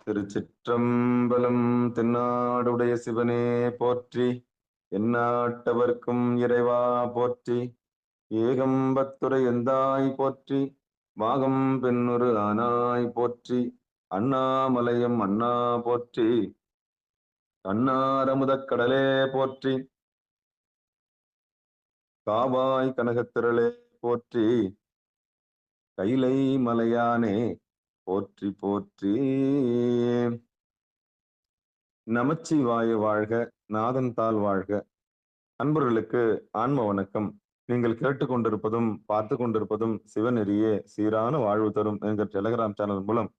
திருச்சிற்றம்பலம். தென்னாடுடைய சிவனே போற்றி, எந்நாட்டவர்க்கும் இறைவா போற்றி. ஏகம்பத்துரை எந்தாய் போற்றி, பாகம் பெண்ணுரு ஆனாய் போற்றி. அண்ணாமலையம் அண்ணா போற்றி, அன்னாரமுதக் கடலே போற்றி. காவாய் கனகத்திரளே போற்றி, கைலை மலையானே போற்றி போற்றி. நமச்சிவாய வாழ்க, நாதன் தாள் வாழ்க. அன்பர்களுக்கு ஆன்ம வணக்கம். நீங்கள் கேட்டுக்கொண்டிருப்பதும் பார்த்து கொண்டிருப்பதும் சிவநெறியே சீரான வாழ்வு தரும் என்கிற டெலிகிராம் சேனல் மூலம்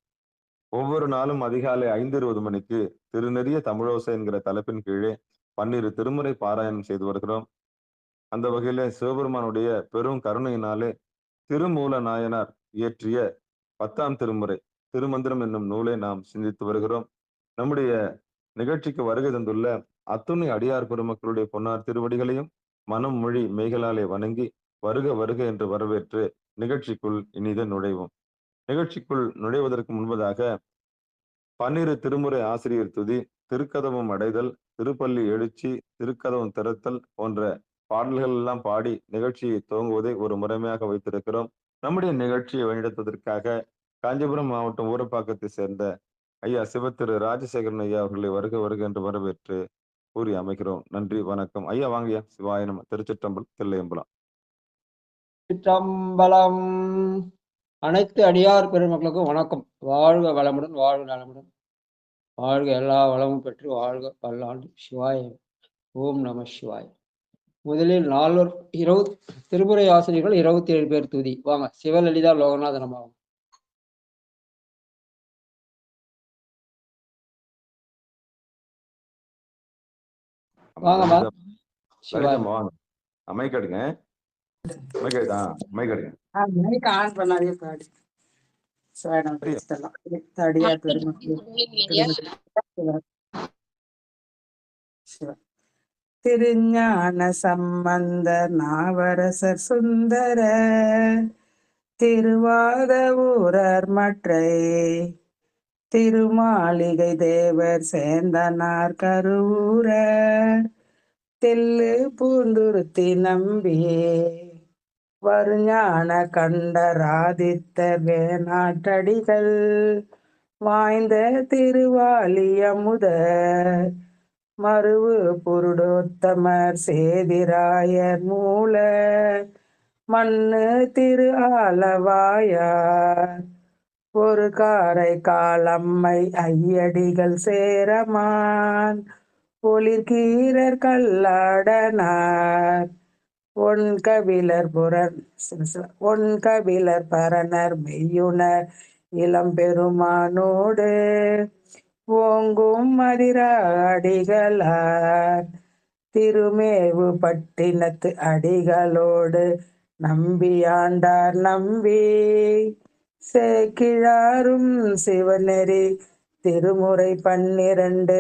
ஒவ்வொரு நாளும் அதிகாலை 5:20 மணிக்கு திருநெறிய தமிழோசை என்கிற தலைப்பின் கீழே 12 திருமுறை பாராயணம் செய்து வருகிறோம். அந்த வகையில சிவபெருமானுடைய பெரும் கருணையினாலே திருமூல நாயனார் இயற்றிய 10ஆம் திருமுறை திருமந்திரம் என்னும் நூலை நாம் சிந்தித்து வருகிறோம். நம்முடைய நிகழ்ச்சிக்கு வருகை தந்துள்ள அத்துணை அடியார் பெருமக்களுடைய பொன்னார் திருவடிகளையும் மனம் மொழி மெய்களாலே வணங்கி வருக வருக என்று வரவேற்று நிகழ்ச்சிக்குள் இனித நுழைவோம். நிகழ்ச்சிக்குள் நுழைவதற்கு முன்பதாக 12 திருமுறை ஆசிரியர் துதி, திருக்கதவம் அடைதல், திருப்பள்ளி எழுச்சி, திருக்கதவம் திறத்தல் போன்ற பாடல்கள் எல்லாம் பாடி நிகழ்ச்சியை துவங்குவதை ஒரு முறைமையாக வைத்திருக்கிறோம். நம்முடைய நிகழ்ச்சியை வழிநடத்துவதற்காக காஞ்சிபுரம் மாவட்டம் ஊரப்பாக்கத்தை சேர்ந்த ஐயா சிவத்திரு ராஜசேகரன் ஐயா அவர்களை வருக வருக என்று வரவேற்று கூறி அமைக்கிறோம். நன்றி, வணக்கம். ஐயா வாங்கய்யா. சிவாய நம. திருச்சிற்றம்பலம், தில்லையம்பலம். சிற்றம்பலம். அனைத்து அடியார் பெருமக்களுக்கும் வணக்கம். வாழ்க வளமுடன், வாழ்க நலமுடன், வாழ்க எல்லா வளமும் பெற்று வாழ்க பல்லாண்டு. சிவாய. ஓம் நம சிவாய. முதலில் 20 திருமுறை ஆசிரியர்கள் 27 பேர் துதி. வாங்க. சிவலலிதா லோகநாதன் அம்மா வாங்க. சிவன் திருஞான சம்பந்தர் நாவரசர் சுந்தர திருவாத ஊரர் மற்றை திருமாளிகை தேவர் சேந்தனார் கருவூரர் தெல்லு பூந்துருத்தி நம்பியே வருஞான கண்டராதித்தர் வேணாட்டடிகள் வாய்ந்த திருவாலியமுதர் மருவு புருடோத்தமர் சேதிராயர் மூல மண்ணு திரு ஆலவாயார் ஒரு காரை காலம்மை ஐயடிகள் சேரமான் ஒளிர்கீரர் கல்லாடனார் ஒன்கபிலர் பரணர் மெய்யுணர் இளம்பெருமானோடு ஓங்கும் மதிராடிகளார் திருமேவு பட்டினத்து அடிகளோடு நம்பியாண்டார் நம்பி சேக்கிழாரும் சிவநெறி திருமுறை 12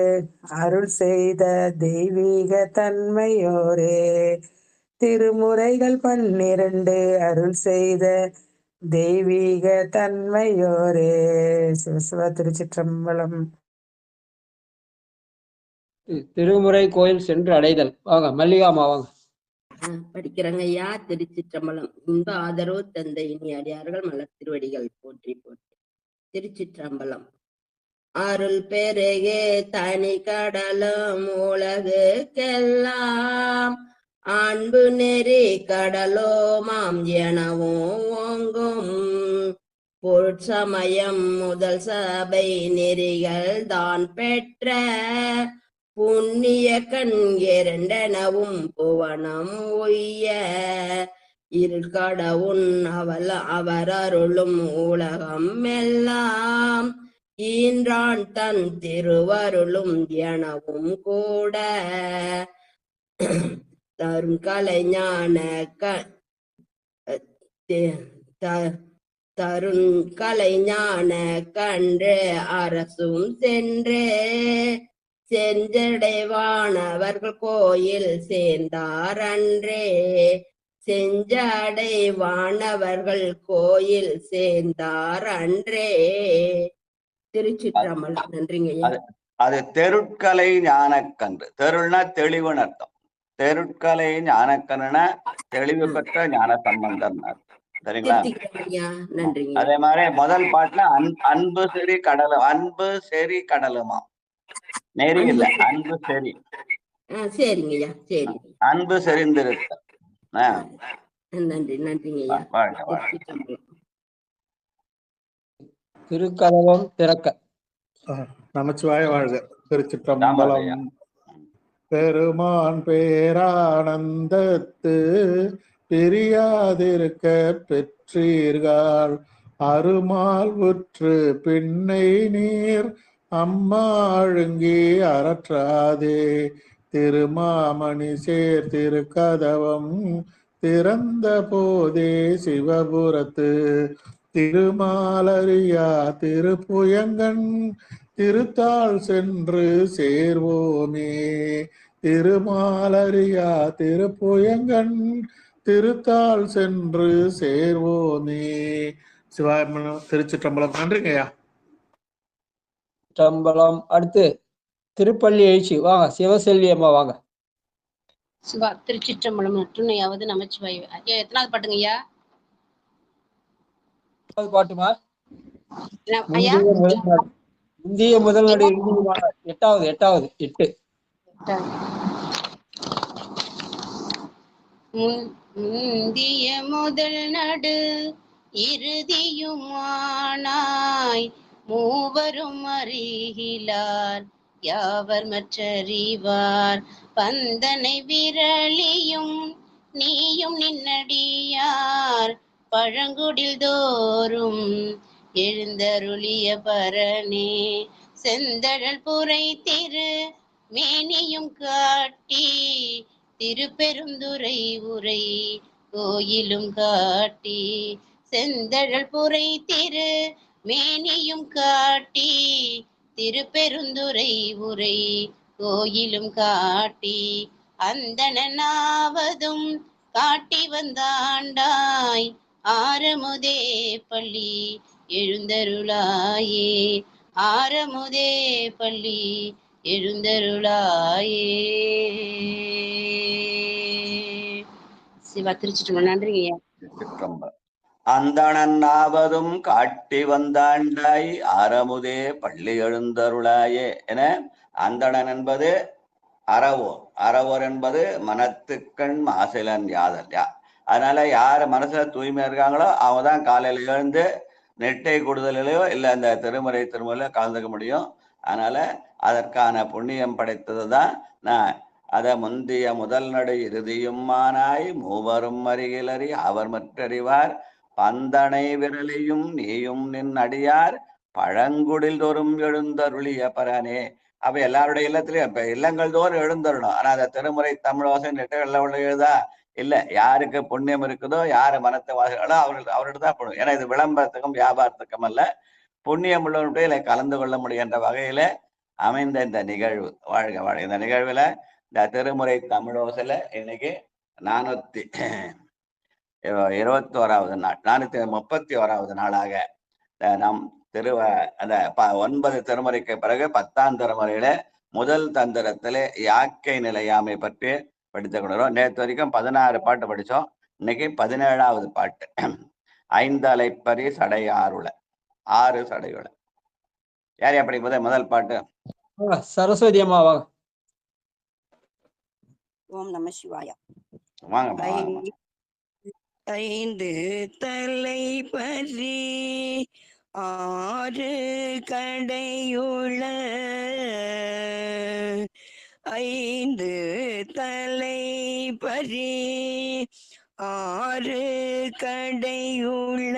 அருள் செய்த தெய்வீக தன்மையோரே. திருமுறைகள் 12 அருள் செய்த தெய்வீக தன்மையோரே. சிவசிவ. திருச்சிற்றம்பலம். திருமுறை கோயில் சென்று அடைதல். வாங்க. மல்லிகாமா வாங்க. படிக்கிறங்க ஐயா. திருச்சிற்றம்பலம். இன்ப ஆதரவு தந்த இனி அடியார்கள் மலர் திருவடிகள் போற்றி போற்றி. திருச்சிற்றம்பலம். அருள் பெருகே தனி கடலும் உலகுக்கெல்லாம் அன்பு நெறி கடலோமாம் எனவும் ஓங்கும் பொருட்சமயம் முதல் சபை நெறிகள் தான் பெற்ற புண்ணிய கண் இரண்டெனவும் புவனம் ஒய்ய இருள்கடவுன் அவர் அருளும் உலகம் எல்லாம் ஈன்றான் தன் திருவருளும் எனவும் கூட தரும் கலைஞான கன்று அரசும் சென்று செஞ்சடைவானவர்கள் கோயில் சேர்ந்தார் அன்றே. செஞ்சடைவானவர்கள் கோயில் சேர்ந்தார் அன்றே. திருச்சிற்றம்பலம். நன்றிங்க ஐயா. அது தெருட்கலை ஞானக்கன்று. தெருள்னா தெளிவுன்னு அர்த்தம். தெருட்கலை ஞானக்கன்றுனா தெளிவு பெற்ற ஞான சம்பந்தம் சரிங்களா? நன்றிங்க. அதே மாதிரி முதல் பாட்டுல அன்பு செறி கடலும், அன்பு செறி கடலுமா, நெறி இல்ல, அன்பு செறி. சரிங்க ஐயா, சரி. அன்பு செறிந்திருத்த. நன்றி, நன்றிங்க ஐயா. திருக்கதவம் திறக்க. நமச்சிவாய வாழ்க. திருச்சிற்றம்பலம். பெருமான் பேரானந்தத்து பிரியாதிருக்க பெற்றீர்கள், அருமால் உற்று பின்னை நீர் அம்மா அழுங்கி அறற்றாதே. திருமாமணி சேர் திருக்கதவம் திறந்த போதே சிவபுரத்து திருமாலரியா திருப்புயங்கன் திருத்தாள் சென்று சேர்வோமே. திருமாலரியா திருப்புயங்கன் திருத்தாள் சென்று சேர்வோமே. சிவாய திருச்சிற்றம்பலம். நன்றிங்கய்யா. சிற்றம்பலம். அடுத்து திருப்பள்ளி எழுச்சி. வாங்க சிவசெல்வி அம்மா வாங்க. சிவா திருச்சிற்றம்பலம். நற்றுணையாவது நமச்சிவாய. ஐயா எத்தனாவது பாட்டுங்க ஐயா? பாட்டுமா? ஐயா இந்திய முதல் நடு எட்டாவது 8. முந்திய முதல் நடு இறுதியுமானாய் மூவரும் அறிகிலார் யாவர் மற்றறிவார். பந்தனை விரலியும் நீயும் நின்னடியார் பழங்குடில் தோறும் எழுந்தருளிய பரனே. செந்தழல் புரை திரு மேனியும் காட்டி திருப்பெருந்துறை உரை கோயிலும் காட்டி. செந்தழல் புரை திரு மேனியும் காட்டி திருப்பெருந்துறை உரை கோயிலும் காட்டி. அந்தணனாவதும் காட்டி வந்தாண்டாய் ஆரமுதே பள்ளி எழுந்தருளாயே. ஆரமுதே பள்ளி எழுந்தருளாயே. சிவா திருச்சிற்றம்பலம். நன்றிங்க. அந்தணனாவதும் காட்டி வந்தாண்டாய் ஆரமுதே பள்ளி எழுந்தருளாயே என. அந்தணன் என்பது அறவோர், அறவோர் என்பது மனத்துக்கண் மாசிலன் யாதல்யா. அதனால யார் மனசுல தூய்மை இருக்காங்களோ அவங்க தான் காலையில எழுந்து நெட்டை கூடுதலையோ இல்லை அந்த திருமுறையிலோ கலந்துக்க முடியும். அதனால அதற்கான புண்ணியம் படைத்தது தான் நான். அத முந்திய முதல் நடு இறுதியுமானாய் மூவரும் அருகிலறி அவர் மற்றறிவார். பந்தனை விரலியும் நீயும் நின் அடியார் பழங்குடில் தோறும் எழுந்தருளிய பரனே. அப்ப எல்லாருடைய இல்லத்திலயும் இப்ப இல்லங்கள் தோறும் எழுந்தருணும். ஆனா அந்த திருமுறை தமிழ் வாசை நெட்டுகள்ல உள்ள எழுதா இல்ல. யாருக்கு புண்ணியம் இருக்குதோ, யாரு மனத்தை வாசிகளோ அவர்கிட்ட தான் போடும். ஏன்னா இது விளம்பரத்துக்கும் வியாபாரத்துக்கும் அல்ல, புண்ணியம் உள்ளவருடைய இதில் கலந்து கொள்ள முடிகின்ற வகையில அமைந்த இந்த நிகழ்வு. வாழ்க வாழ்க. இந்த நிகழ்வுல இந்த திருமுறை தமிழோசையில இன்னைக்கு 421வது நாள், 431வது நாளாக நம் அந்த 9 திருமுறைக்கு பிறகு 10ஆம் திருமுறையில முதல் தந்திரத்திலே யாக்கை நிலையாமை பற்றி படித்துக் கொள்கிறோம். நேற்று வரைக்கும் 16 பாட்டு படித்தோம். இன்னைக்கு 17வது பாட்டு. 5 அலைப்பறி சடையாருள 6 சடையுள. யார் அப்படி முதல் பாட்டு? சரஸ்வதி அம்மா வாங்க. ஓம் நம சிவாய. வாங்க. 5 தலைப்பறி 6 கடையுள. 5 தலைப்பறி 6 கடையுள.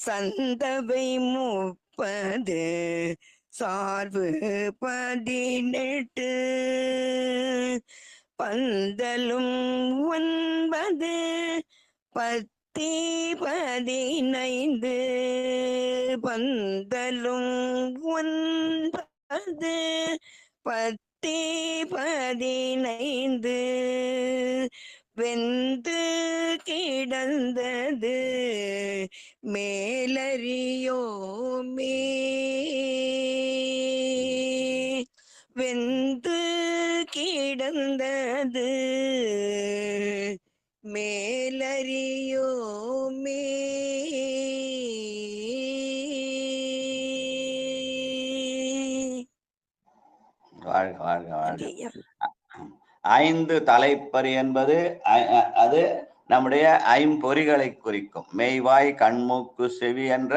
சந்தவை 30 சார்பு 18 பந்தலும் 9 பத்தி 15 பந்தலும் 9 பத்தி 15 வெந்து கிடந்தது மேலறியோமே. வெந்து கிடந்தது மேலறியோமே. வாழ்க வாழ்க வாழ்க. ஐயா. 5 தலைப்பறி என்பது அது நம்முடைய ஐம்பொறிகளை குறிக்கும். மெய்வாய் கண்மூக்கு செவி என்ற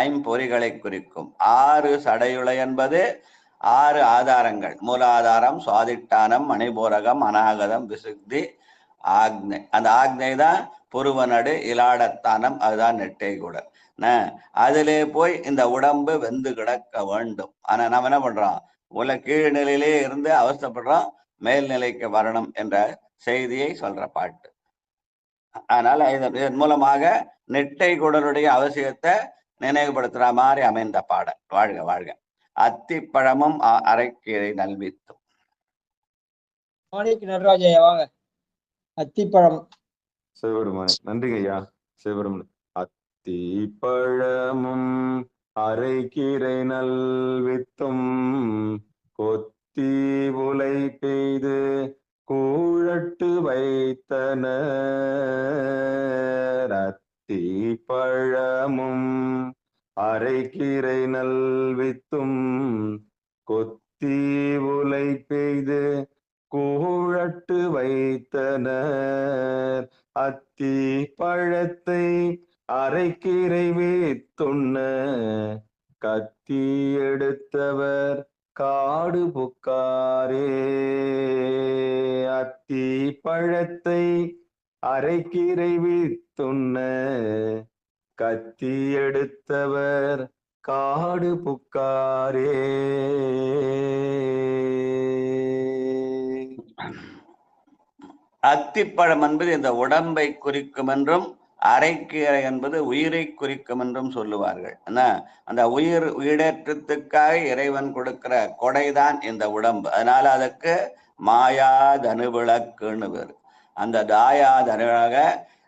ஐம்பொறிகளை குறிக்கும். 6 சடையுளை என்பது 6 ஆதாரங்கள். மூலாதாரம், சுவாதிட்டானம், மணிபூரகம், அநாகதம், விசுத்தி, ஆக்னை. அந்த ஆக்னை தான் புருவனடு, இலாடத்தானம், அதுதான் நெட்டைகுடல். அதிலே போய் இந்த உடம்பு வெந்து கிடக்க வேண்டும். ஆனா நம்ம என்ன பண்றோம்? கீழ் நிலையிலே இருந்து அவஸ்தைப்படுறோம், மேல்நிலைக்கு வரணும் என்ற செய்தியை சொல்ற பாட்டு. அதனால இதன் மூலமாக நெட்டை குடலுடைய அவசியத்தை நினைவுபடுத்துற மாதிரி அமைந்த பாடல். வாழ்க வாழ்க. அத்திப்பழமும் அரைக்கீரை நல்வித்தும். நடராஜையா வாங்க. அத்திப்பழம். சிவபெருமானே நன்றிங்க ஐயா. சிவபெருமானே. அத்திப்பழமும் அரைக்கீரை நல்வித்தும் கொத்தி உலை பெய்து கூழட்டு வைத்தனர். அத்திப்பழமும் அரைக்கீரை நல்வித்தும் கொத்தி உலை பெய்து கூழட்டு வைத்தனர். அத்தி பழத்தை அரைக்கீரை வைத்துண்ண கத்தி எடுத்தவர் காடு புக்காரே. அத்தி பழத்தை அரைக்கீரை வைத்துண்ண கத்தி எடுத்தவர் காடு புக்காரே. அத்திப்பழம் என்பது இந்த உடம்பை குறிக்கும் என்றும், அரைக்கீரை என்பது உயிரை குறிக்கும் என்றும் சொல்லுவார்கள். அந்த உயிரேற்றத்துக்காக இறைவன் கொடுக்கிற கொடைதான் இந்த உடம்பு. அதனால அதுக்கு மாயா தனுவிளக்குன்னு பேரு. அந்த தாயா தனுவாக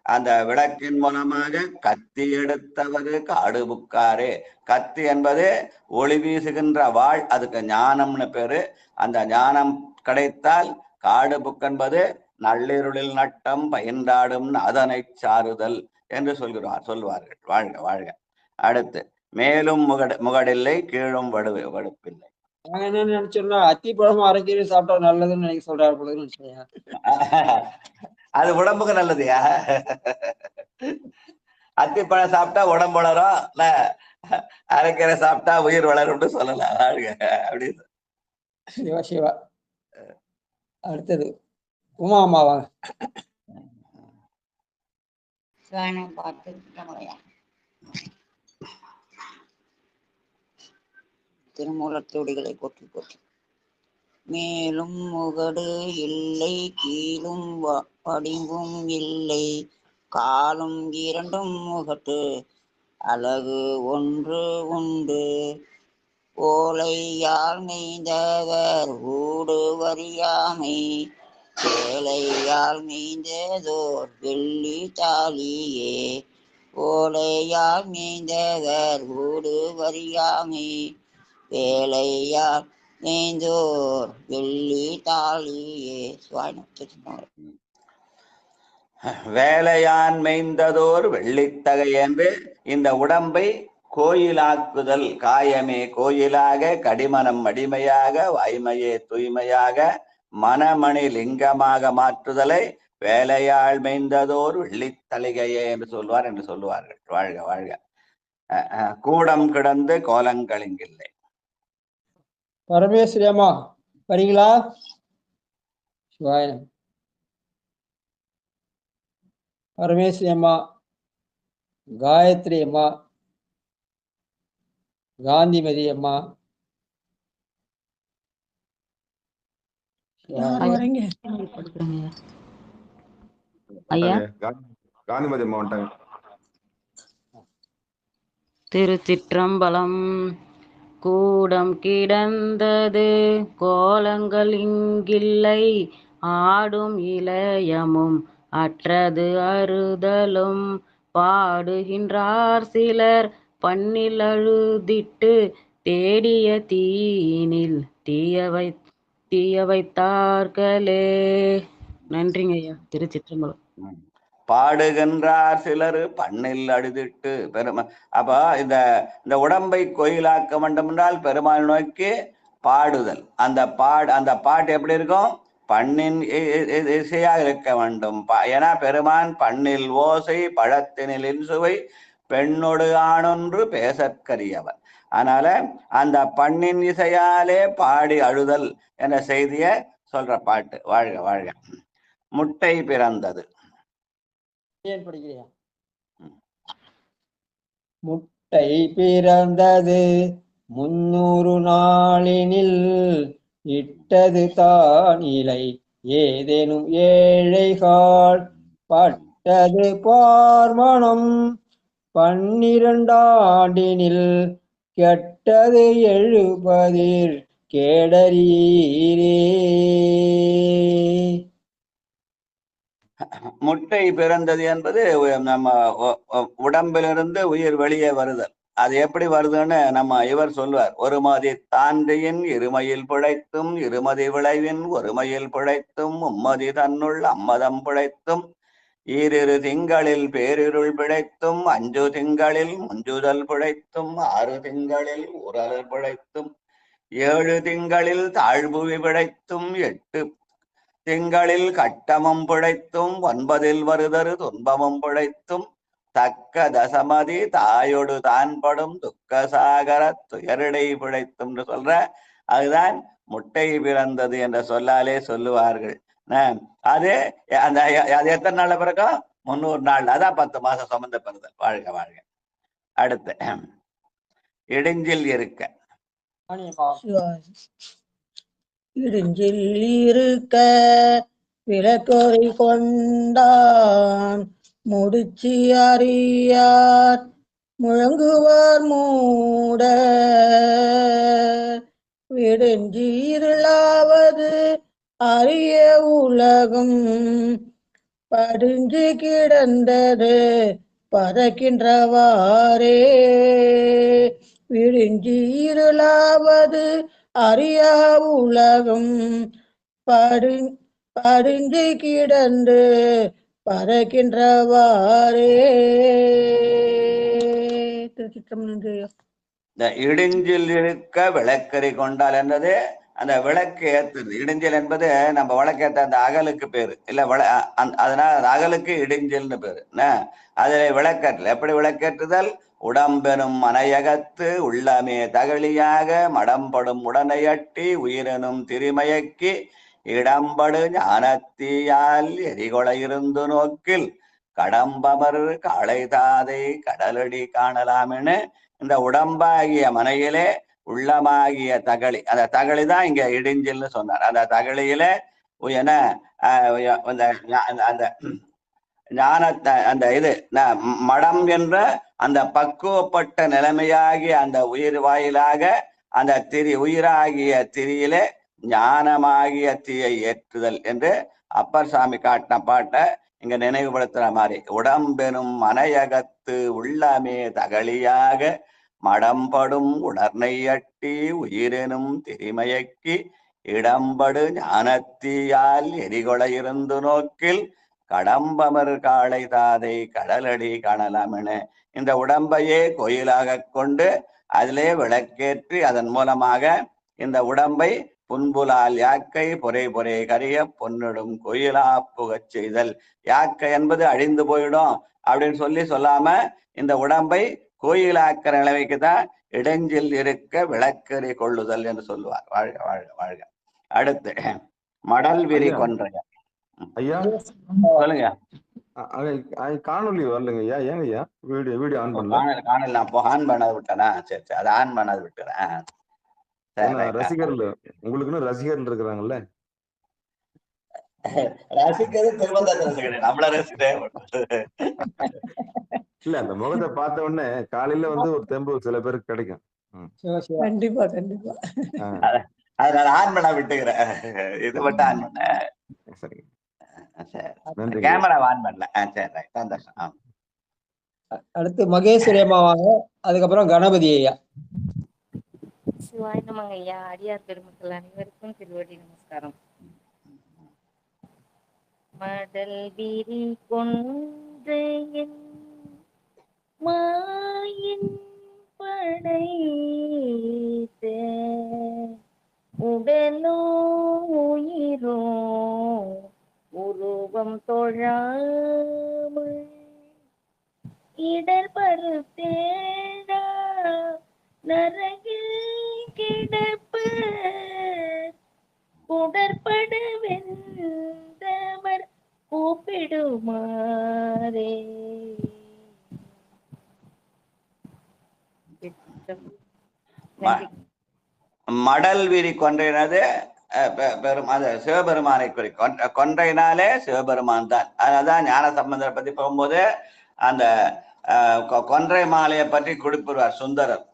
அந்த விளக்கின் மூலமாக கத்தி எடுத்தவர் காடு புக்காரே. கத்தி என்பது ஒளி வீசுகின்ற வாழ், அதுக்கு ஞானம்னு பேரு. அந்த ஞானம் கிடைத்தால் காடு புக் என்பது நள்ளிருளில் நட்டம் பயின்றாடும் அதனை சாறுதல் என்று சொல்வார்கள். வாழ்க வாழ்க. அடுத்து, மேலும் முகடில்லை கீழும் வடுப்பில்லை. நாங்க என்ன நினைச்சோம்னா அத்திப்பழமும் அரைக்கீரை சாப்பிட்டா நல்லதுன்னு நினைக்க சொல்றாரு பொழுது நினைச்சேன். அது உடம்புக்கு நல்லதுயா. அத்திப்பழம் சாப்பிட்டா உடம்பு வளரும், அரைக்கீரை சாப்பிட்டா உயிர் வளரும்னு சொல்லலாம். வாழ்க அப்படின்னு. சிவா சிவா. அடுத்தது உமா அம்மா வாங்க. திருமூலத்தோடிகளை போற்றி போற்றி. மேலும் முகடு இல்லை கீழும் படிவும் இல்லை காலும் இரண்டும் முகட்டு அழகு ஒன்று உண்டு. ஓலையால் நெய்தவர் ஊடு வரியாமை வேலையால் நெய்ந்ததோர் வெள்ளி தாலியே. ஓலையால் நெய்தவர் ஊடு வரியாமை வேலையால் நெய்ந்தோர் வெள்ளி தாலியே. வேலையான் மெய்ந்ததோர் வெள்ளித்தகை என்று இந்த உடம்பை கோயிலாக்குதல். காயமே கோயிலாக, கடிமனம் மடிமையாக, வாய்மையே தூய்மையாக, மனமணி லிங்கமாக மாற்றுதலை வேலையாள் மெய்ந்ததோர் வெள்ளித்தலிகையே என்று சொல்லுவார்கள். வாழ்க வாழ்க. கூடம் கிடந்து கோலங்களிங்கில்லை. பரமேஸ்வரி அம்மா வரீங்களா? சிவாயனம். பரமேஸ்வரி அம்மா, காயத்ரி அம்மா, காந்திமதி அம்மா, காந்திமதி அம்மா வந்துட்டாங்க. திருச்சிற்றம்பலம். கூடம் கிடந்தது கோலங்கள் இங்கில்லை ஆடும் இளையமும் அற்றது அறுதலும் பாடுகின்றார் சிலர் பண்ணில் அழுதிட்டு தேடிய தீனில் தீய வைத்தார்களே. நன்றிங்க ஐயா. திருச்சிற்றம்பலம். பாடுகின்றார் சிலர் பண்ணில் அழுதிட்டு பெருமா. அப்ப இந்த உடம்பை கோயிலாக்க வேண்டும் என்றால் பெருமாள் நோக்கி பாடுதல். அந்த பாட்டு எப்படி இருக்கும்? பண்ணின் இசையாக இருக்க வேண்டும். ஏன்னா பெருமான் பண்ணில் ஓசை பழத்தினில் இன்சுவை பெண்ணொடு ஆணொன்று பேசற்கரியவர். அதனால அந்த பண்ணின் இசையாலே பாடி அழுதல் என்ற செய்திய சொல்ற பாட்டு. வாழ்க வாழ்க. முட்டை பிறந்தது. முட்டை பிறந்தது 300 நாளினில் இட்டது தானிலை ஏதேனும் ஏழைகால் பட்டது பார்மணம் 12 ஆண்டினில் கெட்டது 70 கேடரீரே. முட்டை பிறந்தது என்பது நம்ம உடம்பிலிருந்து உயிர் வெளியே வருதல். அது எப்படி வருதுன்னு நம்ம இவர் சொல்வார். ஒருமதி தாண்டியின் இருமையில் பிழைத்தும் இருமதி விளைவின் ஒருமையில் பிழைத்தும் மும்மதி தன்னுள் அம்மதம் பிழைத்தும் 2 திங்களில் பேரிருள் பிழைத்தும் 5 திங்களில் முஞ்சுதல் பிழைத்தும் 6 திங்களில் உரல் பிழைத்தும் 7 திங்களில் தாழ்புவி பிழைத்தும் 8 திங்களில் கட்டமும் பிழைத்தும் 9 வருதரு துன்பமும் பிழைத்தும் தக்க தசமதி தாயொடு தான்படும் துக்க சாகர துயரிடை பிழைத்தும் சொல்ற. அதுதான் முட்டை பிறந்தது என்ற சொல்லாலே சொல்லுவார்கள். அது எத்தனை நாள்ல பிறக்கும்? 300 நாள். அதான் 10 மாசம் சுமந்த பிறந்தல். வாழ்க வாழ்க. அடுத்து இடிஞ்சில் இருக்க. இடிஞ்சில் இருக்க விளக்கொறி கொண்டான் முடிச்சி அறியார் முழங்குவார் மூட விடுஞ்சீருளாவது அரிய உலகம் படிஞ்சு கிடந்தது பறக்கின்றவாறே. விடுஞ்சீருளாவது அரியா உலகம் படிஞ்சு கிடந்து பறக்கின்றவாறே. இந்த இடிஞ்சில் இருக்க விளக்கறி கொண்டால் என்றது அந்த விளக்கு ஏத்துறது. இடிஞ்சல் என்பது நம்ம விளக்கேற்ற அந்த அகலுக்கு பேரு இல்ல. அதனால அந்த அகலுக்கு இடிஞ்சல்னு பேரு. அதுல விளக்கேற்றல் எப்படி விளக்கேற்றுதல்? உடம்பெனும் மனையகத்து உள்ளமே தகழியாக மடம்படும் உடனையட்டி உயிரெனும் திரிமயக்கி இடம்படு ஞானத்தீயால் எரிகொள இருந்து நோக்கில் கடம்பமர் காளை தாதை கடலடி காணலாம்னு இந்த உடம்பாகிய மனையிலே உள்ளமாகிய தகழி. அந்த தகழி தான் இங்க இடிஞ்சில்னு சொன்னார். அந்த தகழியில என்ன அந்த ஞானத்தை அந்த மடம் என்ற அந்த பக்குவப்பட்ட நிலைமையாகிய அந்த உயிர் வாயிலாக அந்த உயிராகிய திரியிலே ஞானமாகிய தீயை ஏற்றுதல் என்று அப்பர் சாமி காட்டின பாட்டை இங்க நினைவுபடுத்துற மாதிரி. உடம்பெனும் மனையகத்து உள்ளமே தகழியாக மடம்படும் உணர்னையட்டி உயிரெனும் திரிமயக்கி இடம்படு ஞானத்தீயால் எரிகொள இருந்து நோக்கில் கடம்பமர் காளை தாதை கடலடி காணலாமென இந்த உடம்பையே கோயிலாக கொண்டு அதிலே விளக்கேற்றி அதன் மூலமாக இந்த உடம்பை புன்புலால் யாக்கை பொறை பொறை கரிய பொன்னிடும் கோயிலா புகச் செய்தல். யாக்கை என்பது அழிந்து போயிடும் அப்படின்னு சொல்லாம இந்த உடம்பை கோயிலாக்கிற நிலைமைக்கு தான் இடைஞ்சில் இருக்க விளக்கறி கொள்ளுதல் என்று சொல்லுவார். வாழ்க வாழ்க வாழ்க. அடுத்து மடல் விரி கொன்றைய. ஐயா சொல்லுங்க. காணொலி வரலங்க ஐயா. ஏங்க ஐயா வீடியோ ஆன் பண்ணல? காணல் நான் ஆன் பண்ணாது விட்டேனா? சரி சரி, அதை ஆன் பண்ணாது விட்டுறேன். ரசிகர்கள் உங்களுக்குன்னு ரசிகர்கள் இருக்கிறாங்கல்ல. ரசிக்கிறது திருவந்தாதி நம்மள ரசிகரே இல்ல. அந்த முகத்தை பார்த்த உடனே காலையில வந்து ஒரு தெம்பு சில பேருக்கு கிடைக்கும். கண்டிப்பா கண்டிப்பா. அதனால ஆன் பண்ண விட்டுக்கிறேன். இது மட்டும் ஆன் பண்ண. சரி, கேமரா ஆன் பண்ணல. சரி, சந்தோஷம். அடுத்து மகேஸ்வரி அம்மா வாங்க, அதுக்கப்புறம் கணபதி ஐயா. சிவாய நமங்க ஐயா. அடியார் பெருமக்கள் அனைவருக்கும் திருவடி நமஸ்காரம். மடல் விரி கொன்றையின் மாயின் படைத்த உடலோ உயிரோ உருவம் தொழாமல் இடர் பருத்தேடா நரகில் கிடப்ப உடற்பட வெந்தவர் கூப்பிடுமாறே. மடல் விரி கொன்றையினது அது சிவபெருமானை குறி கொன்றையினாலே சிவபெருமான் தான். அதனால்தான் ஞான சம்பந்தரை பத்தி போகும்போது அந்த கொன்றை மாலையை பற்றி குறிப்பிடுவார் சுந்தரர்.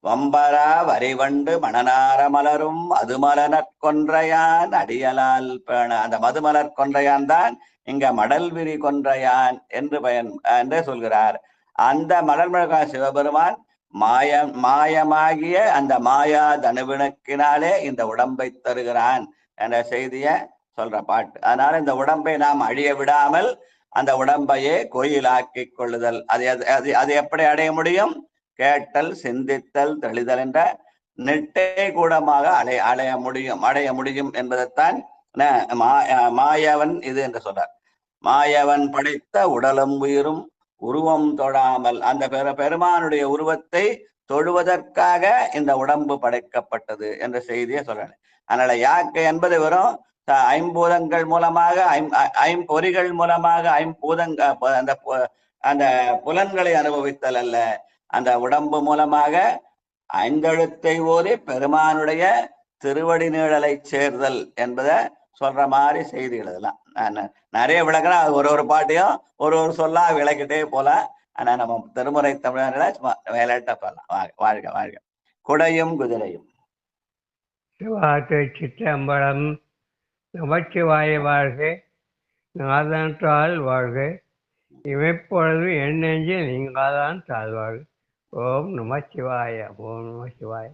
வம்பரா வரிவண்டு மணனார மலரும் மதுமலர் கொன்றையான் அடியலால் பேண. அந்த மதுமலர் கொன்றையான் தான் இங்க மடல் விரி கொன்றையான் என்று சொல்கிறார். அந்த மலர்மழகா சிவபெருமான் மாயமாகிய அந்த மாயா தனுவினுக்கினாலே இந்த உடம்பை தருகிறான் என்ற செய்திய சொல்ற பாட்டு. அதனால இந்த உடம்பை நாம் அழிய விடாமல் அந்த உடம்பையே கோயிலாக்கி கொள்ளுதல். அது எப்படி அடைய முடியும்? கேட்டல், சிந்தித்தல், தெளிதல் என்ற நெட்டே கூடமாக அடைய முடியும் என்பதைத்தான் மாயவன் இது என்று சொல்றார். மாயவன் படைத்த உடலும் உயிரும் உருவம் தொழாமல். அந்த பெருமானுடைய உருவத்தை தொழுவதற்காக இந்த உடம்பு படைக்கப்பட்டது என்ற செய்தியை சொல்றேன். அதனால யாக்கை என்பது வெறும் ஐம்பூதங்கள் மூலமாக ஐம்பொறிகள் மூலமாக அந்த புலன்களை அனுபவித்தல் அல்ல. அந்த உடம்பு மூலமாக ஐந்தெழுத்தை ஓதி பெருமானுடைய திருவடி நீழலை சேர்தல் என்பதை சொல்ற மாதிரி செய்திகள் இதெல்லாம். நிறைய விளக்குனா அது ஒரு பாட்டையும் ஒரு சொல்லா விளக்கிட்டே போலாம். ஆனா நம்ம திருமுறை தமிழர்களை சும்மா வேலையிட்ட போகலாம். வாழ்க வாழ்க. குடையும் குதிரையும். சிற்றம்பலம். நமச்சிவாய வாழ்க. நாதன்றால் வாழ்க. இமைப்பொழுது என் நெஞ்சில் நீங்காதான் தாழ்வாழ்க. ஓம் நமச்சிவாய. ஓம் நமச்சிவாய.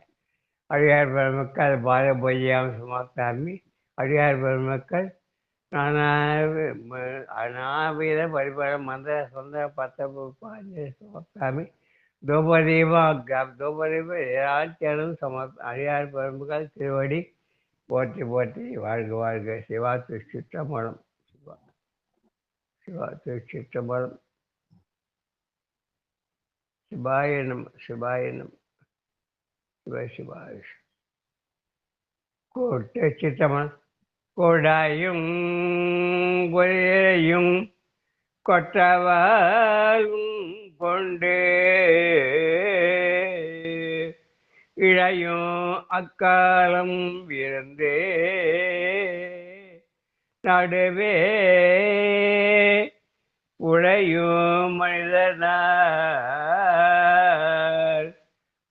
அடியார் பெருமக்கள் பாரபொய்யாம் சுமக்காமி. அடியார் பெருமக்கள் நானாவித பரிபர மந்திர சொந்த பத்தப்பு சுமக்காமி தோபதீப ஏராச்சரும் அடியார் பெருமக்கள் திருவடி போற்றி போற்றி வாழ்க வாழ்க. சிவா திருச்சிற்றம்பலம். சிவா திருச்சிற்றம்பலம். சிவாயனம் சிவாயனம் சிவ சிவாய. கோட்டை சிற்றம்பலம். கொடாயும் கொலையும் கொற்றவாலும் கொண்டு இழையும் அக்காலம் விருந்தே நடுவே உழையும் மனிதனார்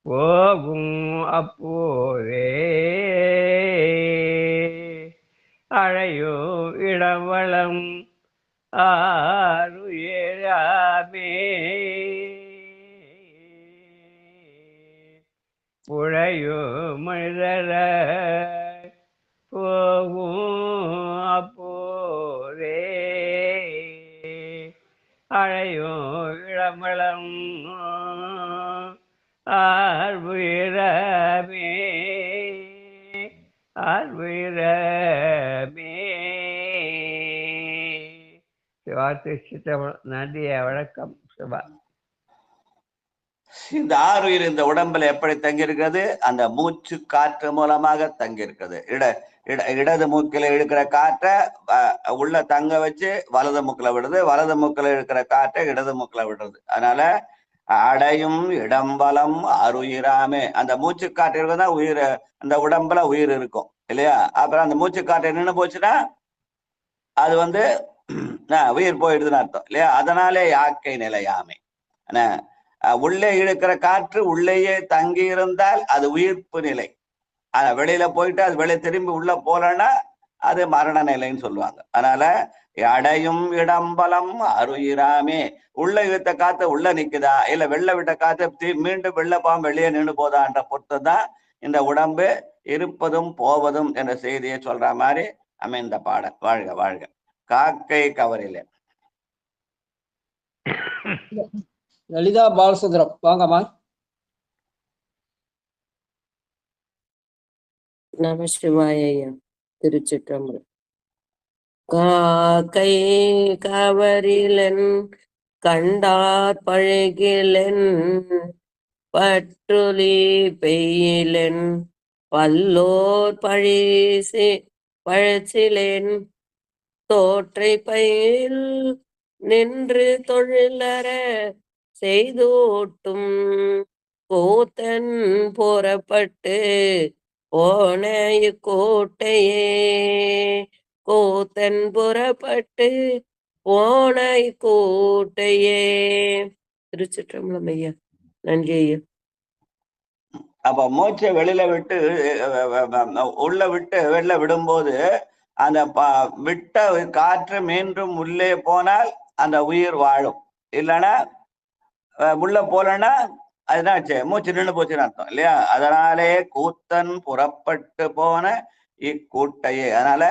போகும் அப்போதே அழையோ இடவளம் ஆறுயராமே உழையோ மனிதர போகும் அப்போதே அழையோ இடவளம் ஆறுயராமே ஆறுயராமே. சிவாத்து சித்தம்பலம். நன்றிய வணக்கம். சிவா. இந்த ஆறுயிர் இந்த உடம்புல எப்படி தங்கியிருக்கிறது? அந்த மூச்சு காற்று மூலமாக தங்கியிருக்கிறது. இடது மூக்கில இழுக்கிற காற்றை உள்ள தங்க வச்சு வலது மூக்கில விடுது, வலது மூக்கில இழுக்கிற காற்றை இடது மூக்கில விடுறது. அதனால அடையும் இடம்பலம் அருயிராமே. அந்த மூச்சு காற்று இருக்குதான் உயிர், அந்த உடம்புல உயிர் இருக்கும் இல்லையா? அப்புறம் அந்த மூச்சு காற்று நின்று போச்சுன்னா அது உயிர் போயிடுதுன்னு அர்த்தம் இல்லையா? அதனாலே யாக்கை நிலையாமை. உள்ளே இழுக்கிற காற்று உள்ளேயே தங்கி இருந்தால் அது உயிர்ப்பு நிலை. வெளியில போயிட்டு அது வெளியே திரும்பி உள்ள போலன்னா அது மரண நிலைன்னு சொல்லுவாங்க. அதனால அடையும் இடம்பலம் அருயிராமே. உள்ள இழுத்த காத்து உள்ள நிக்குதா, இல்ல வெளில விட்ட காத்து மீண்டும் வெளில பாம் வெளியே நின்று போதான்ற பொறுத்து தான் இந்த உடம்பு இருப்பதும் போவதும் என்ற செய்தியை சொல்ற மாதிரி அமைந்த பாடல். வாழ்க வாழ்க. காக்கை கவரிலே. லலிதா பாலசுந்தரம் வாங்கம்மா. நம சிவாய ஐயா. திருச்சிற்றம்பலம். காக்கை கவரிலன் கண்டார் பழகிலன் பற்றுலி பெய்யிலன் பல்லோர் பழச்சிலேன் தோற்றை பயில் நின்று தொழிலற செய்தோட்டும் கூத்தன் புறப்பட்டு போன இக்கோட்டையே கூத்தன் புறப்பட்டு போன இக்கோட்டையே. திருச்சிற்றம்பலம் ஐயா. நன்றி ஐயா. அப்ப மூச்சை வெளியில விட்டு உள்ள விட்டு வெளில விடும்போது அந்த விட்ட காற்று மீண்டும் உள்ளே போனால் அந்த உயிர் வாழும். இல்லைன்னா உள்ள போலன்னா அதுதான் மூச்சு நின்று போச்சுன்னு அர்த்தம் இல்லையா? அதனாலே கூத்தன் புறப்பட்டு போன இக்கூட்டையே. அதனால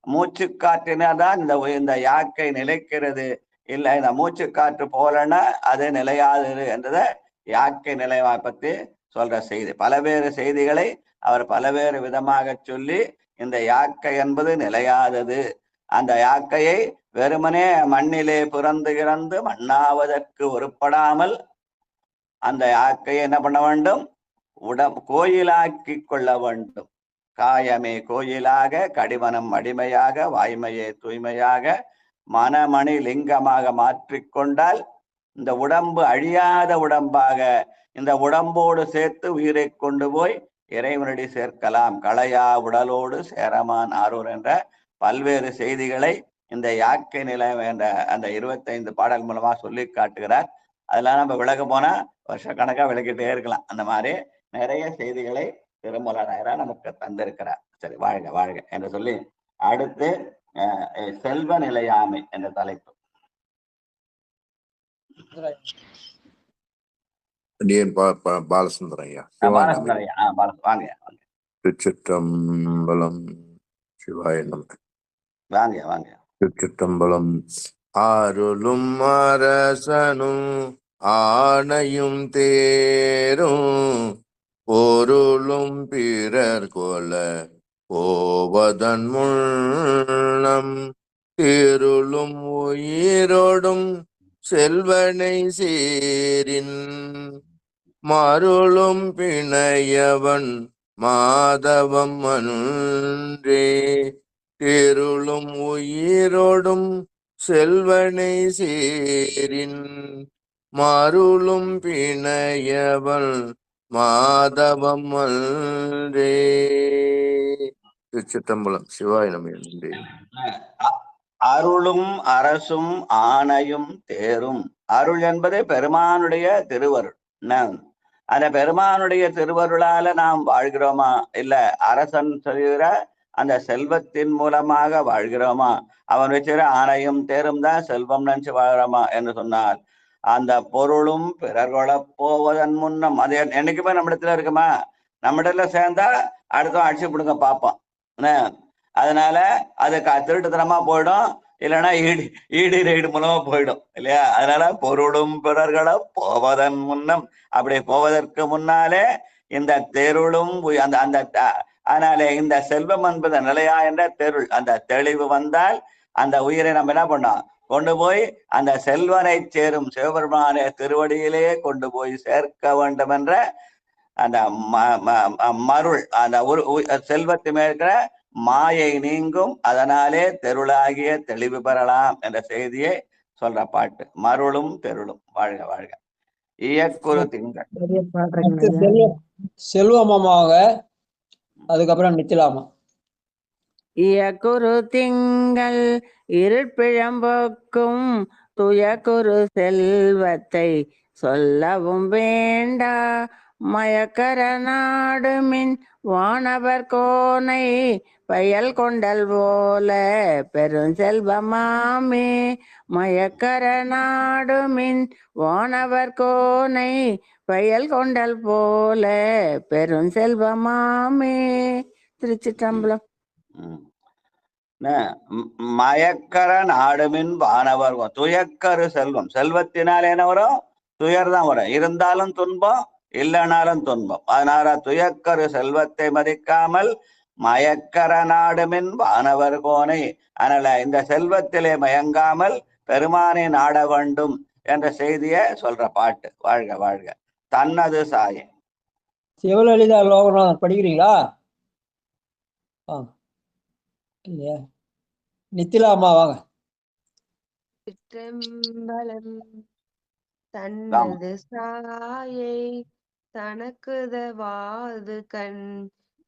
மூச்சு காற்றினாதான் இந்த யாக்கை நிலைக்கிறது. இல்லை இந்த மூச்சு காற்று போலன்னா அது நிலையாதது என்றதை யாக்கை நிலையை பத்தி சொல்ற செய்தி. பலவேறு செய்திகளை அவர் பலவேறு விதமாக சொல்லி இந்த யாக்கை என்பது நிலையாதது. அந்த யாக்கையை வெறுமனே மண்ணிலே பிறந்து இறந்து மண்ணாவதற்கு ஒருப்படாமல் அந்த யாக்கையை என்ன பண்ண வேண்டும்? கோயிலாக்கி கொள்ள வேண்டும். காயமே கோயிலாக, கடிமனம் அடிமையாக, வாய்மையே தூய்மையாக, மனமணி லிங்கமாக மாற்றிக்கொண்டால் இந்த உடம்பு அழியாத உடம்பாக இந்த உடம்போடு சேர்த்து உயிரை கொண்டு போய் இறைவனடி சேர்க்கலாம். களையா உடலோடு சேரமான் ஆரூர் என்ற பல்வேறு செய்திகளை இந்த யாக்கை நிலையம் என்ற அந்த 25 பாடல் மூலமா சொல்லி காட்டுகிறார். அதெல்லாம் நம்ம விளக்க போனா வருஷக்கணக்கா விளக்கிட்டே இருக்கலாம். அந்த மாதிரி நிறைய செய்திகளை திருமூலராயரா நமக்கு தந்திருக்கிறார். சரி, வாழ்க வாழ்க என்று சொல்லி அடுத்து செல்வ நிலையாமை என்ற தலைப்பு. பாலசுந்தரம் ஐயா. வாங்க. திருச்சிற்றம்பலம். சிவாய நம. வாங்க. திருச்சிற்றம்பலம். அருளும் அரசனும் ஆணையும் தேரும் பொருளும் பிறர் கொல போவதன் முன்னம் திருளும் உயிரோடும் செல்வனை சேரின் மருளும் பிணையவன் மாதவம் அன்றே திருளும் உயிரோடும் செல்வனை சேரின் மருளும் பிணையவன் மாதவம் அன்றே. திருச்சிற்றம்பலம். சிவாய நம. அருளும் அரசும் ஆணையும் தேரும். அருள் என்பது பெருமானுடைய திருவருள். அந்த பெருமானுடைய திருவருளால நாம் வாழ்கிறோமா, இல்ல அரசன் சொல்கிற அந்த செல்வத்தின் மூலமாக வாழ்கிறோமா, அவன் வச்சுக்கிற ஆணையும் தேரும் தான் செல்வம் நினைச்சு வாழ்கிறோமா என்று சொன்னால் அந்த பொருளும் பிறர்கொள்ள போவதன் முன்னம் அது என்னைக்குமே நம்மிடத்துல இருக்குமா? நம்மிடத்துல சேர்ந்தா அடுத்த அடிச்சு பிடுங்க பார்ப்போம். அதனால அது திருட்டுத்தனமா போயிடும், இல்லைன்னா ஈடு ரெய்டு மூலமா போயிடும் இல்லையா? அதனால பொருளும் பிறர்களை போவதன் முன்னம், அப்படி போவதற்கு முன்னாலே இந்த தெருளும் அந்த அதனாலே இந்த செல்வம் என்பது நிலையா என்ற தெருள் அந்த தெளிவு வந்தால் அந்த உயிரை நம்ம என்ன பண்ணோம்? கொண்டு போய் அந்த செல்வனை சேரும் சிவபெருமானே திருவடியிலே கொண்டு போய் சேர்க்க வேண்டும் என்ற அந்த மருள் அந்த செல்வத்து மேற்கிற மாயை நீங்கும், அதனாலே தெருளாகிய தெளிவு பெறலாம் என்ற செய்தியை சொல்ற பாட்டு. மருளும் தெருளும். வாழ்க வாழ்க. இயக்குறு திங்கள். செல்வமாமாக அதுக்கப்புறம் நிச்சலாமா. இயக்குறு திங்கள் இருட்பிழம்புக்கும் துயக்குறு செல்வத்தை சொல்லவும் வேண்டா மயக்கர நாடுமின் வானவர் கோனை வயல் கொண்டல் போல பெருஞ்செல்வமாமே. மயக்கர நாடுமின் வானவர் கோனை வயல் கொண்டல் போல பெருஞ்செல்வமாமே. திருச்சிற்றம்பலம். மயக்கர நாடுமின் வானவர் துயக்கரு செல்வம். செல்வத்தினால் என்ன வரும்? துயர் தான் வரும். இருந்தாலும் துன்பம், இல்லைனாலும் துன்பம். அதனால துயக்கரு செல்வத்தை மதிக்காமல் மயக்கர நாடுமின் வானவர் கோனை. அதனால இந்த செல்வத்திலே மயங்காமல் பெருமானை நாட வேண்டும் என்ற செய்தியை சொல்ற பாட்டு. வாழ்க வாழ்க. தன்னது சாயே. சிவலலிதா லோகநாதன் படிக்கிறீங்களா? இல்லையா? நித்திலா அம்மா வாங்க. சிற்றம்பலம். தன்னது சாயை தனக்குதவாது கண்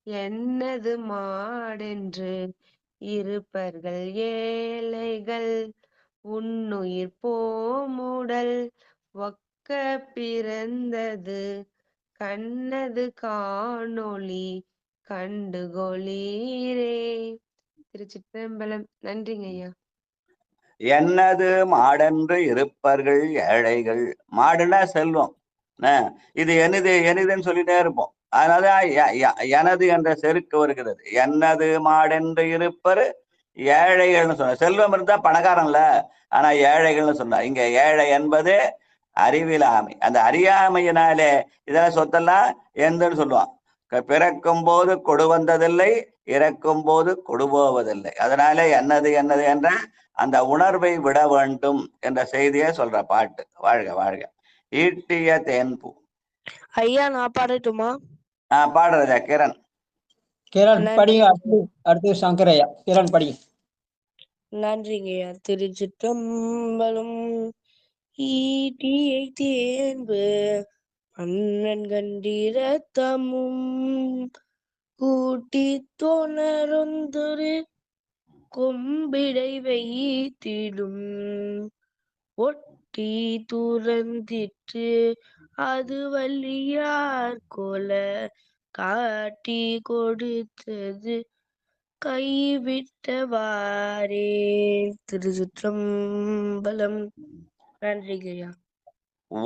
என்னது மாடென்று இருப்பர்கள் ஏழைகள் உன்னுயிர் போமுடல் ஒக்க பிறந்தது கண்ணது காணொளி கண்டுகொளீரே. திருச்சிற்றம்பலம். நன்றிங்க ஐயா. என்னது மாடென்று இருப்பர்கள் ஏழைகள். மாடுனா செல்வம். இது எனது எனதுன்னு சொல்லிட்டே இருப்போம். அதனால எனது என்ற செருக்கு வருகிறது. என்னது மாடென்று இருப்பர் ஏழைகள்னு சொன்ன. செல்வம் இருந்தா பணக்காரன்ல, ஆனா ஏழைகள்னு சொன்னா. இங்க ஏழை என்பது அறிவிலாமை. அந்த அறியாமையினாலே இதெல்லாம் சொத்தெல்லாம் எந்தன்னு சொல்லுவான். பிறக்கும் போது கொடு வந்ததில்லை, இறக்கும் போது கொடு போவதில்லை. அதனால என்னது என்னது என்ற அந்த உணர்வை விட வேண்டும் என்ற செய்தியை சொல்ற பாட்டு. வாழ்க வாழ்க. ஈட்டிய தேன்பூ. ஐயா நான் பாடட்டுமா? பாடுறதா கிரண். கிரண் படிங்க. அடுத்து சங்கரையா. கிரண் படிங்க. நன்றிங்கய்யா. திருச்சிற்றம்பலம். ஈட்டியை தேன்பு அண்ணன் கண்டிரத்தமும் கூட்டி தோணருந்துரு கொம்பிடை வைத்திடும் ஒட்டி துறந்திற்று அது வள்ளியார் கொல காட்டி கொடுத்தது கைவிட்டவாரே. திருச்சிற்றம்பலம். நன்றிங்கய்யா.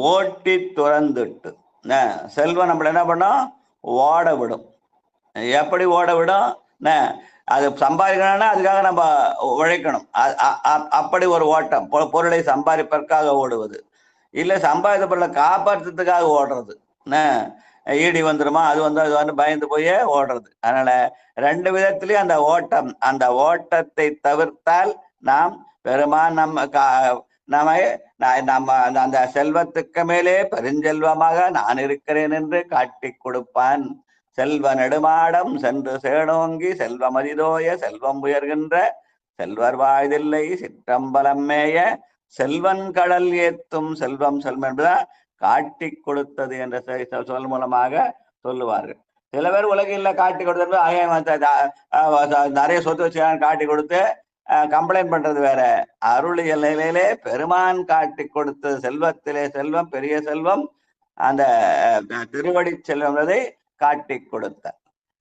ஓட்டி துறந்துட்டு செல்வம் நம்மள என்ன பண்ணோம்? ஓட விடும். எப்படி ஓட விடும்? அது சம்பாதிக்கணும்னா அதுக்காக நம்ம உழைக்கணும். அப்படி ஒரு ஓட்டம். பொருளை சம்பாதிப்பதற்காக ஓடுவது இல்லை, சம்பாதித்த பொருளை காப்பாற்றுறதுக்காக ஓடுறது. ஈடி வந்துருமா, அது வந்து பயந்து போயே ஓடுறது. அதனால ரெண்டு விதத்திலையும் அந்த ஓட்டம். அந்த ஓட்டத்தை தவிர்த்தால் நாம் பெருமான் நம்ம அந்த செல்வத்துக்கு மேலே பெருஞ்செல்வமாக நான் இருக்கிறேன் என்று காட்டி கொடுப்பான். செல்வ நெடுமாடம் சென்று சேனோங்கி செல்வமதிதோய செல்வம் உயர்கின்ற செல்வர் வாழ்தில்லை சிற்றம்பலம் மேய செல்வன் கடல் ஏத்தும் செல்வம் செல்வம் என்பதான் காட்டி கொடுத்தது என்ற சொல் மூலமாக சொல்லுவார்கள். சில பேர் உலகில் காட்டி கொடுத்தது நிறைய சொத்து வச்சு காட்டி கொடுத்து கம்ப்ளைண்ட் பண்றது வேற. அருளியல் நிலையிலே பெருமான் காட்டி கொடுத்தது செல்வத்திலே செல்வம், பெரிய செல்வம் அந்த திருவடி செல்வதை காட்டி கொடுத்த.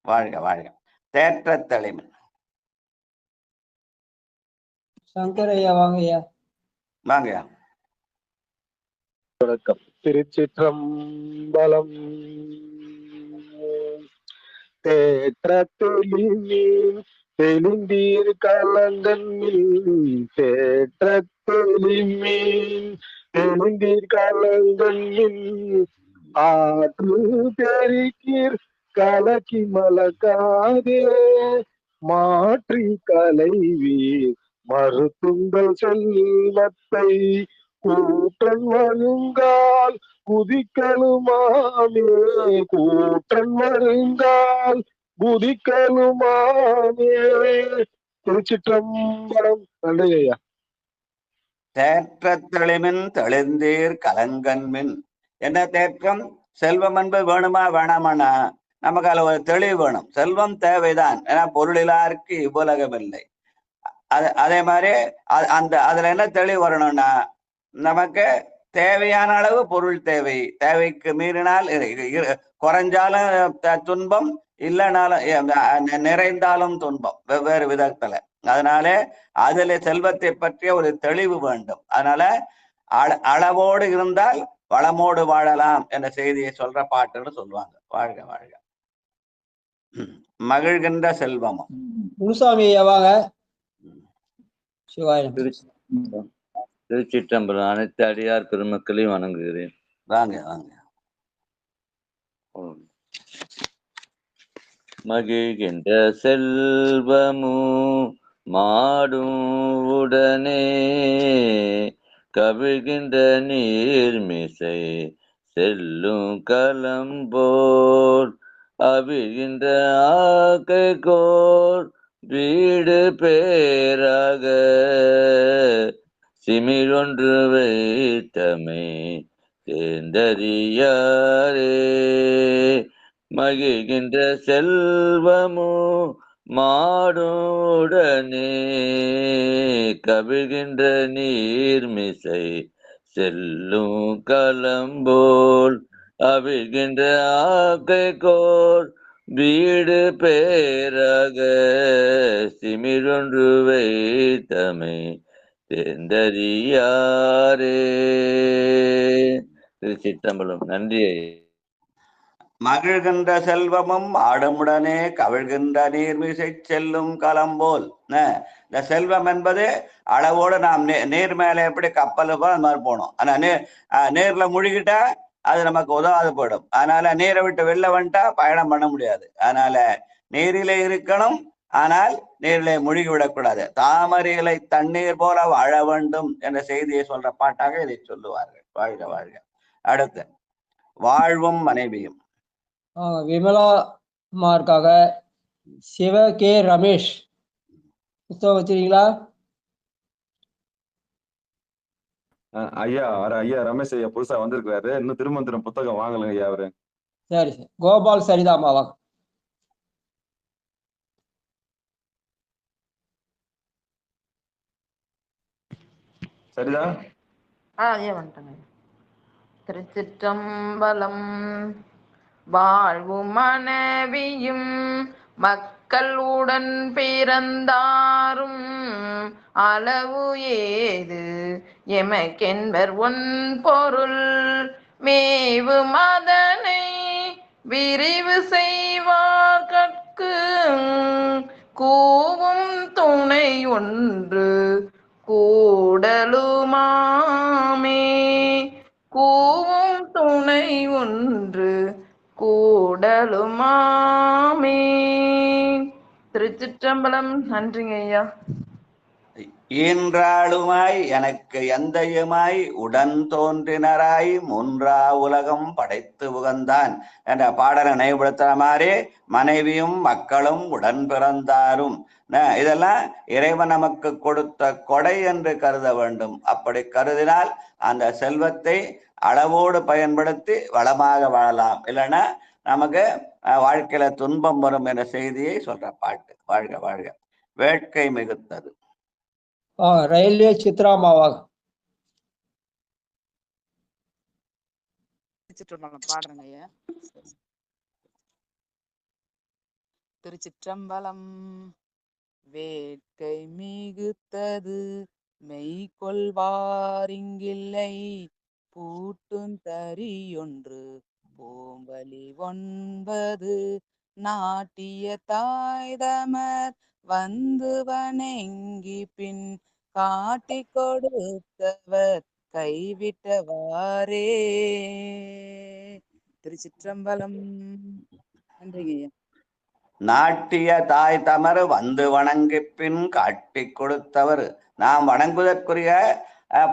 வாழ்க வாழ்க. தேற்ற தெளிமன். சங்கரையா வாங்கய்யா. வாங்கய்யா. வணக்கம். திருச்சிற்றம்பலம். தேற்ற தெளிமீன் தெளிந்தீர் கலங்கன் தேற்ற தெளிமீன் தெளிந்தீர் கலங்கன் ஆற்று பெருக்கீர் கலக்கி மலக்காதே மாற்றி கலைவீர் மறுத்துங்கள் செல்வத்தை கூற்றன் வருங்கால் குதிக்கலுமாமே கூற்றன் வருங்கால் குதிக்கலுமாமே. திருச்சிற்றம்பலம். நன்றி ஐயா. தேற்ற தெளிமின் தெளிந்தீர் கலங்கன்மின். என்ன தேற்றம்? செல்வம் என்பது வேணுமா வேணாமானா நமக்கு அதுல ஒரு தெளிவு வேணும். செல்வம் தேவைதான், ஏன்னா பொருளிலாருக்கு இவ்வுலகம் இல்லை. அதே மாதிரி அதுல என்ன தெளிவு வரணும்னா நமக்கு தேவையான அளவு பொருள் தேவை. தேவைக்கு மீறினால் குறைஞ்சாலும் துன்பம், இல்லைனாலும் நிறைந்தாலும் துன்பம், வெவ்வேறு விதத்துல. அதனால அதுல செல்வத்தை பற்றிய ஒரு தெளிவு வேண்டும். அதனால அளவோடு இருந்தால் வளமோடு வாழலாம் என்ற செய்தியை சொல்ற பாட்டுன்னு சொல்லுவாங்க. வாழ்க வாழ்க. மகிழ்கின்ற செல்வமும். முனுசாமி வாங்க. சிவாயம். திருச்சிற்றம்பலம். அனைத்து அடியார் பெருமக்களையும் வணங்குகிறேன். வாங்க வாங்க. மகிழ்கின்ற செல்வமு மாடும் உடனே கவிழ்கின்ற நீர்மிசை செல்லும் கலம்போர் அவிழ்கின்ற ஆக்கைக்கோர் வீடு பேராக சிமிழொன்று வைத்தமை தேர்ந்தறியாரே. மகிழ்கின்ற செல்வமோ மாடுடனே கவிழ்கின்ற நீர்மிசை செல்லும் கலம்போல் அவிழ்கின்ற ஆக்கைக்கோர் வீடு பேராக சிமிழொன்று வைத்தமை தேர்ந்தறியாரே. திருச்சிற்றம்பலம். நன்றி. மகிழ்கின்ற செல்வமும் ஆடுமுடனே கவிழ்கின்ற நீர்மிசை செல்லும் கலம்போல். இந்த செல்வம் என்பது அளவோடு நாம் நீர் மேல எப்படி கப்பல் அந்த மாதிரி போகணும். ஆனா நீர்ல முழுகிட்டா அது நமக்கு உதவாது போயிடும். அதனால நீரை விட்டு வெளில வந்துட்டா பயணம் பண்ண முடியாது. அதனால நீரிலே இருக்கணும், ஆனால் நீரிலே முழுகி விடக்கூடாது. தாமரைகளை தண்ணீர் போல வாழ வேண்டும் என்ற செய்தியை சொல்ற பாட்டாக இதை சொல்லுவார்கள். வாழ்க வாழ்க. அடுத்து வாழ்வும் மனைவியும். விமலா அம்மாருக்காக சிவ கே ரமேஷ் புத்தகம் வச்சிருக்கீங்களா? ஐயா ரமேஷ் ஐயா புதுசா வந்திருக்காரு. இன்னும் திருமந்திரம் புத்தகம் வாங்கலங்க ஐயா அவரு. சரி சரி. கோபால் சரிதாமா வாங்க. சரிதா? ஐயா வந்துட்டேங்க. திருச்சிற்றம்பலம். வாழ்வும் மனைவியும் மக்களுடன் பிறந்தாரும் அளவு ஏது எமக்கென்பர் ஒன் பொருள் மேவு மதனை விரிவு செய்வார் கற்கு கூவும் துணை ஒன்று கூடலுமாமே. கூவும் துணை ஒன்று கூடலுமாமே. திருச்சிற்றம்பலம். நன்றிங்க ஐயா. ஈன்றாளுமாய் எனக்கு எந்தையுமாய் உடன் தோன்றினராய் மூன்றா உலகம் படைத்து உகந்தான் என்ற பாடலை நினைவுபடுத்துற மாதிரி மனைவியும் மக்களும் உடன் பிறந்தாரும். இதெல்லாம் இறைவன் நமக்கு கொடுத்த கொடை என்று கருத வேண்டும். அப்படி கருதினால் அந்த செல்வத்தை அளவோடு பயன்படுத்தி வளமாக வாழலாம். இல்லைன்னா நமக்கு வாழ்க்கையில துன்பம் வரும் என்ற செய்தியை சொல்ற பாட்டு. வாழ்க வாழ்க. வேட்கை மிகுத்தது. ரயில்வே சித்ராமாவாக. பாடுறேங்க ஐயா. திருச்சிற்றம்பலம். வேட்கை மிகுத்தது மெய்கொள்வாரிங்கில்லை பூட்டும் தரியொன்று பூம்பலி 9 நாட்டிய தாய்தமர் வந்து வணங்கி பின் காட்டி கொடுத்தவர் கைவிட்டவாரே. திருச்சிற்றம்பலம். நன்றிங்க. நாட்டிய தாய் தமர் வந்து வணங்கி பின் காட்டி கொடுத்தவர். நாம் வணங்குவதற்குரிய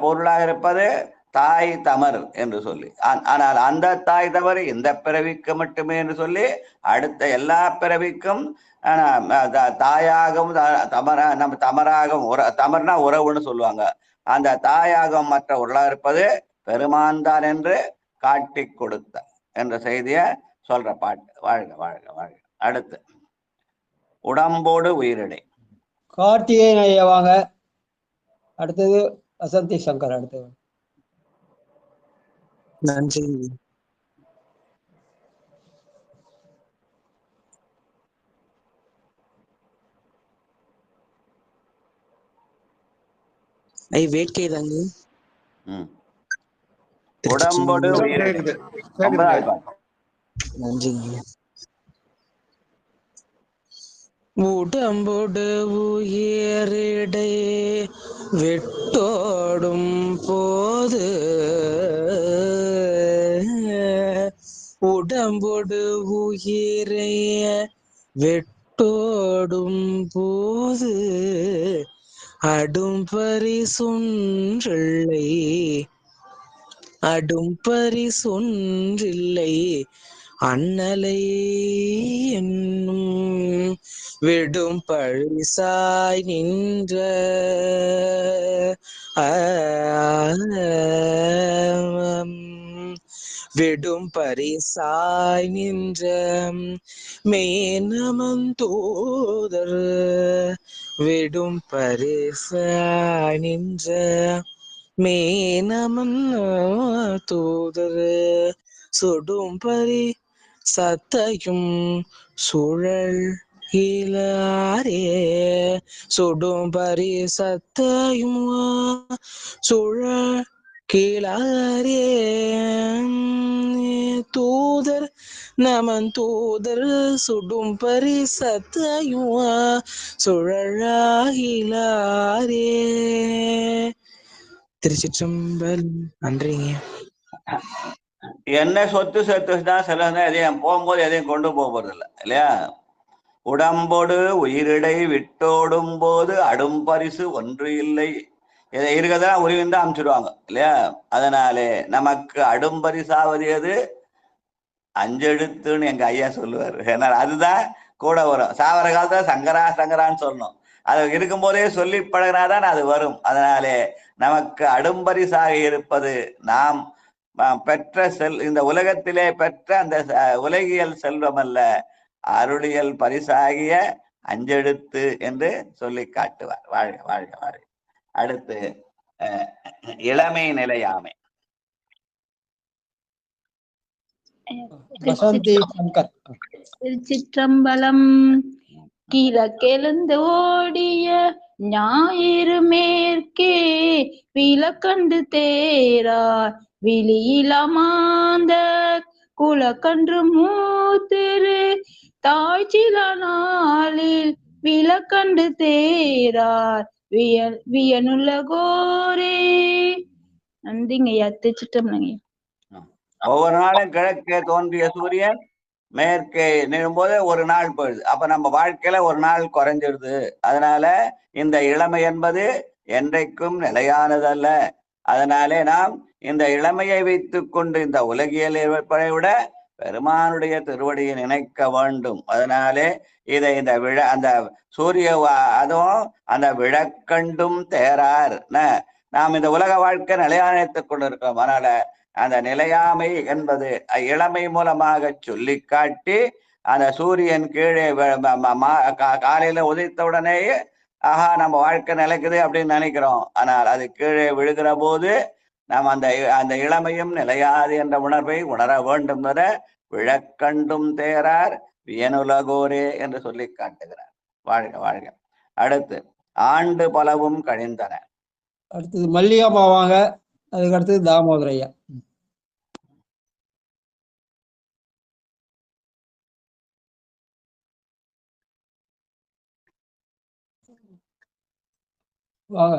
பொருளாக இருப்பது தாய் தமர் என்று சொல்லி, ஆனால் அந்த தாய் தமர் இந்த பிறவிக்கு மட்டுமே என்று சொல்லி அடுத்த எல்லா பிறவிக்கும் தாயாகவும் நம்ம தமராகவும் தமர்னா உறவுன்னு சொல்லுவாங்க. அந்த தாயாகவும் மற்ற உருளாக இருப்பது பெருமான் தான் என்று காட்டி கொடுத்த என்ற செய்தியை சொல்ற பாட்டு. வாழ்க வாழ்க வாழ்க. அடுத்து உடம்போடு உயிரிடை. கார்த்திகேயன் ஐயா வாங்க. அடுத்தது வசந்தி சங்கர். அடுத்தது நன்றி. வேட்கை தாங்க. உடம்போடு உயிரிடை. 9வது பாட்டு. நன்றிங்க. உடம்போடு உயிரிடை வெட்டோடும் போது உடம்போடு உயிரைய வெட்டோடும் போது அடும்பரி சொன்றில்லை அண்ணலை என்னும் விடும் பழிசாய் நின்ற விடும் பரிசாய் நின்ற மேனமந்தோதர் விடும் பரிசாய் நின்ற மேனமன் தூதர் சுடும் பரி சத்தையும் சுழல் இலாரே சுடும் பரி சத்தையும் சுழல் கீழாரே தூதர் நமன் தூதர் சுடும் பரி சத்தையும் சுழலாகிலாரே. திருச்சிற்றம்பலம். நன்றிங்க. என்ன சொத்து சேர்த்துச்சுன்னா சில எதையும் போகும்போது எதையும் கொண்டு போறது இல்லை இல்லையா? உடம்போடு உயிரிடை விட்டோடும் போது அடும் பரிசு ஒன்று இல்லை. இதை இருக்கிறதெல்லாம் உருவிந்து அனுப்பிச்சிடுவாங்க இல்லையா? அதனாலே நமக்கு அடும் பரிசாவது எது? அஞ்செழுத்துன்னு எங்க ஐயா சொல்லுவார். ஏன்னா அதுதான் கூட வரும். சாவர காலத்துல சங்கரா சங்கரான்னு சொல்லணும். அது இருக்கும்போதே சொல்லி பழகினாதான் அது வரும். அதனாலே நமக்கு அடும்பரிசாக இருப்பது நாம் பெற்ற இந்த உலகத்திலே பெற்ற அந்த உலகியல் செல்வம் அல்ல, அருளியல் பரிசாகிய அஞ்செழுத்து என்று சொல்லி காட்டுவார். வாழ்க வாழ்க வாழ்க. அடுத்து இளமை நிலையாமை. திருச்சிற்றம்பலம். கிழக்கெழுந்து ஓடிய ஞாயிறு மேற்கே விளக்கண்டு தேரார் விழியிலமாந்த குலக்கன்று மூத்திரு தாய்ச்சில நாளில் விளக்கண்டு தேரார் வியனுலகோரே. நன்றிங்கய்யா. திருச்சிற்றம்பலங்கய்யா. ஒவ்வொரு நாளும் கிழக்கே தோன்றிய சூரியன் மேற்கே நிழும்போது ஒரு நாள் போயிடுது. அப்ப நம்ம வாழ்க்கையில ஒரு நாள் குறைஞ்சிடுது. அதனால இந்த இளமை என்பது என்றைக்கும் நிலையானதல்ல. அதனாலே நாம் இந்த இளமையை வைத்துக் கொண்டு இந்த உலகியல் இருப்பதை விட பெருமானுடைய திருவடியை நினைக்க வேண்டும். அதனாலே இதை இந்த அந்த சூரிய அதுவும் அந்த விளக்கண்டும் தேரார். நாம் இந்த உலக வாழ்க்கை நிலையானத்துக் கொண்டு இருக்கிறோம். அதனால அந்த நிலையாமை என்பது இளமை மூலமாக சொல்லி காட்டி அந்த சூரியன் கீழே காலையில உதைத்த உடனேயே ஆஹா நம்ம வாழ்க்கை நிலைக்குது அப்படின்னு நினைக்கிறோம். ஆனால் அது கீழே விழுகிற போது நாம் அந்த இளமையும் நிலையாது என்ற உணர்வை உணர வேண்டும். விளக்கண்டும் தேரார் வியனுலகோரே என்று சொல்லி காட்டுகிறார். வாழ்க வாழ்க. அடுத்து ஆண்டு பலவும் கழிந்தன. அடுத்தது மல்லிகாமா வாங்க. அதுக்கு அடுத்தது தாமோதரையா. வாங்க.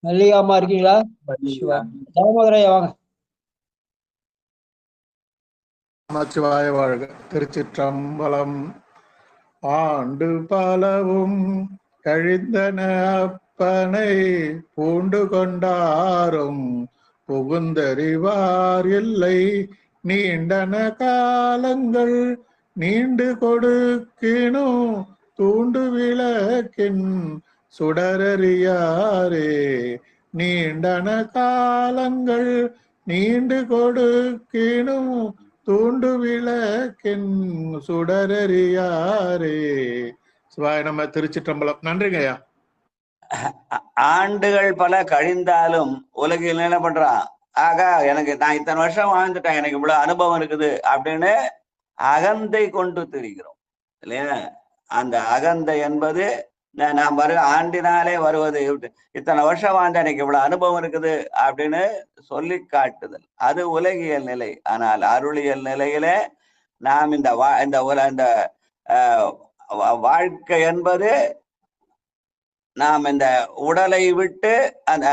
மல்லிகாமா இருக்கீங்களா? தாமோதரையா வாங்க. நமச்சிவாய வாழ்க. திருச்சிற்றம்பலம். ஆண்டு பலவும் கழிந்தன அப்பனை பூண்டு கொண்டாரும் புகுந்தறிவார் இல்லை நீண்டன காலங்கள் நீண்டு கொடுக்கினும் தூண்டு விளக்கின் சுடரறியாரே. நீண்டன காலங்கள் நீண்டு கொடுக்கினும் தூண்டு விளக்கின் சுடரறியாரே. சிவாய நம்ம. திருச்சிற்றம்பலம். நன்றிங்க ஐயா. ஆண்டுகள் பல கழிந்தாலும் உலகில் என்ன பண்றான்? ஆக எனக்கு நான் இத்தனை வருஷம் வாழ்ந்துட்டேன், எனக்கு இவ்வளவு அனுபவம் இருக்குது அப்படின்னு அகந்தை கொண்டு திரிகிறோம் இல்லையா? அந்த அகந்தை என்பது நான் ஆண்டினாலே வருவது இத்தனை வருஷம் வாழ்ந்த எனக்கு இவ்வளவு அனுபவம் இருக்குது அப்படின்னு சொல்லி காட்டுதல், அது உலகியல் நிலை. ஆனால் அருளியல் நிலையிலே நாம் இந்த வாழ்க்கை என்பது நாம் இந்த உடலை விட்டு அந்த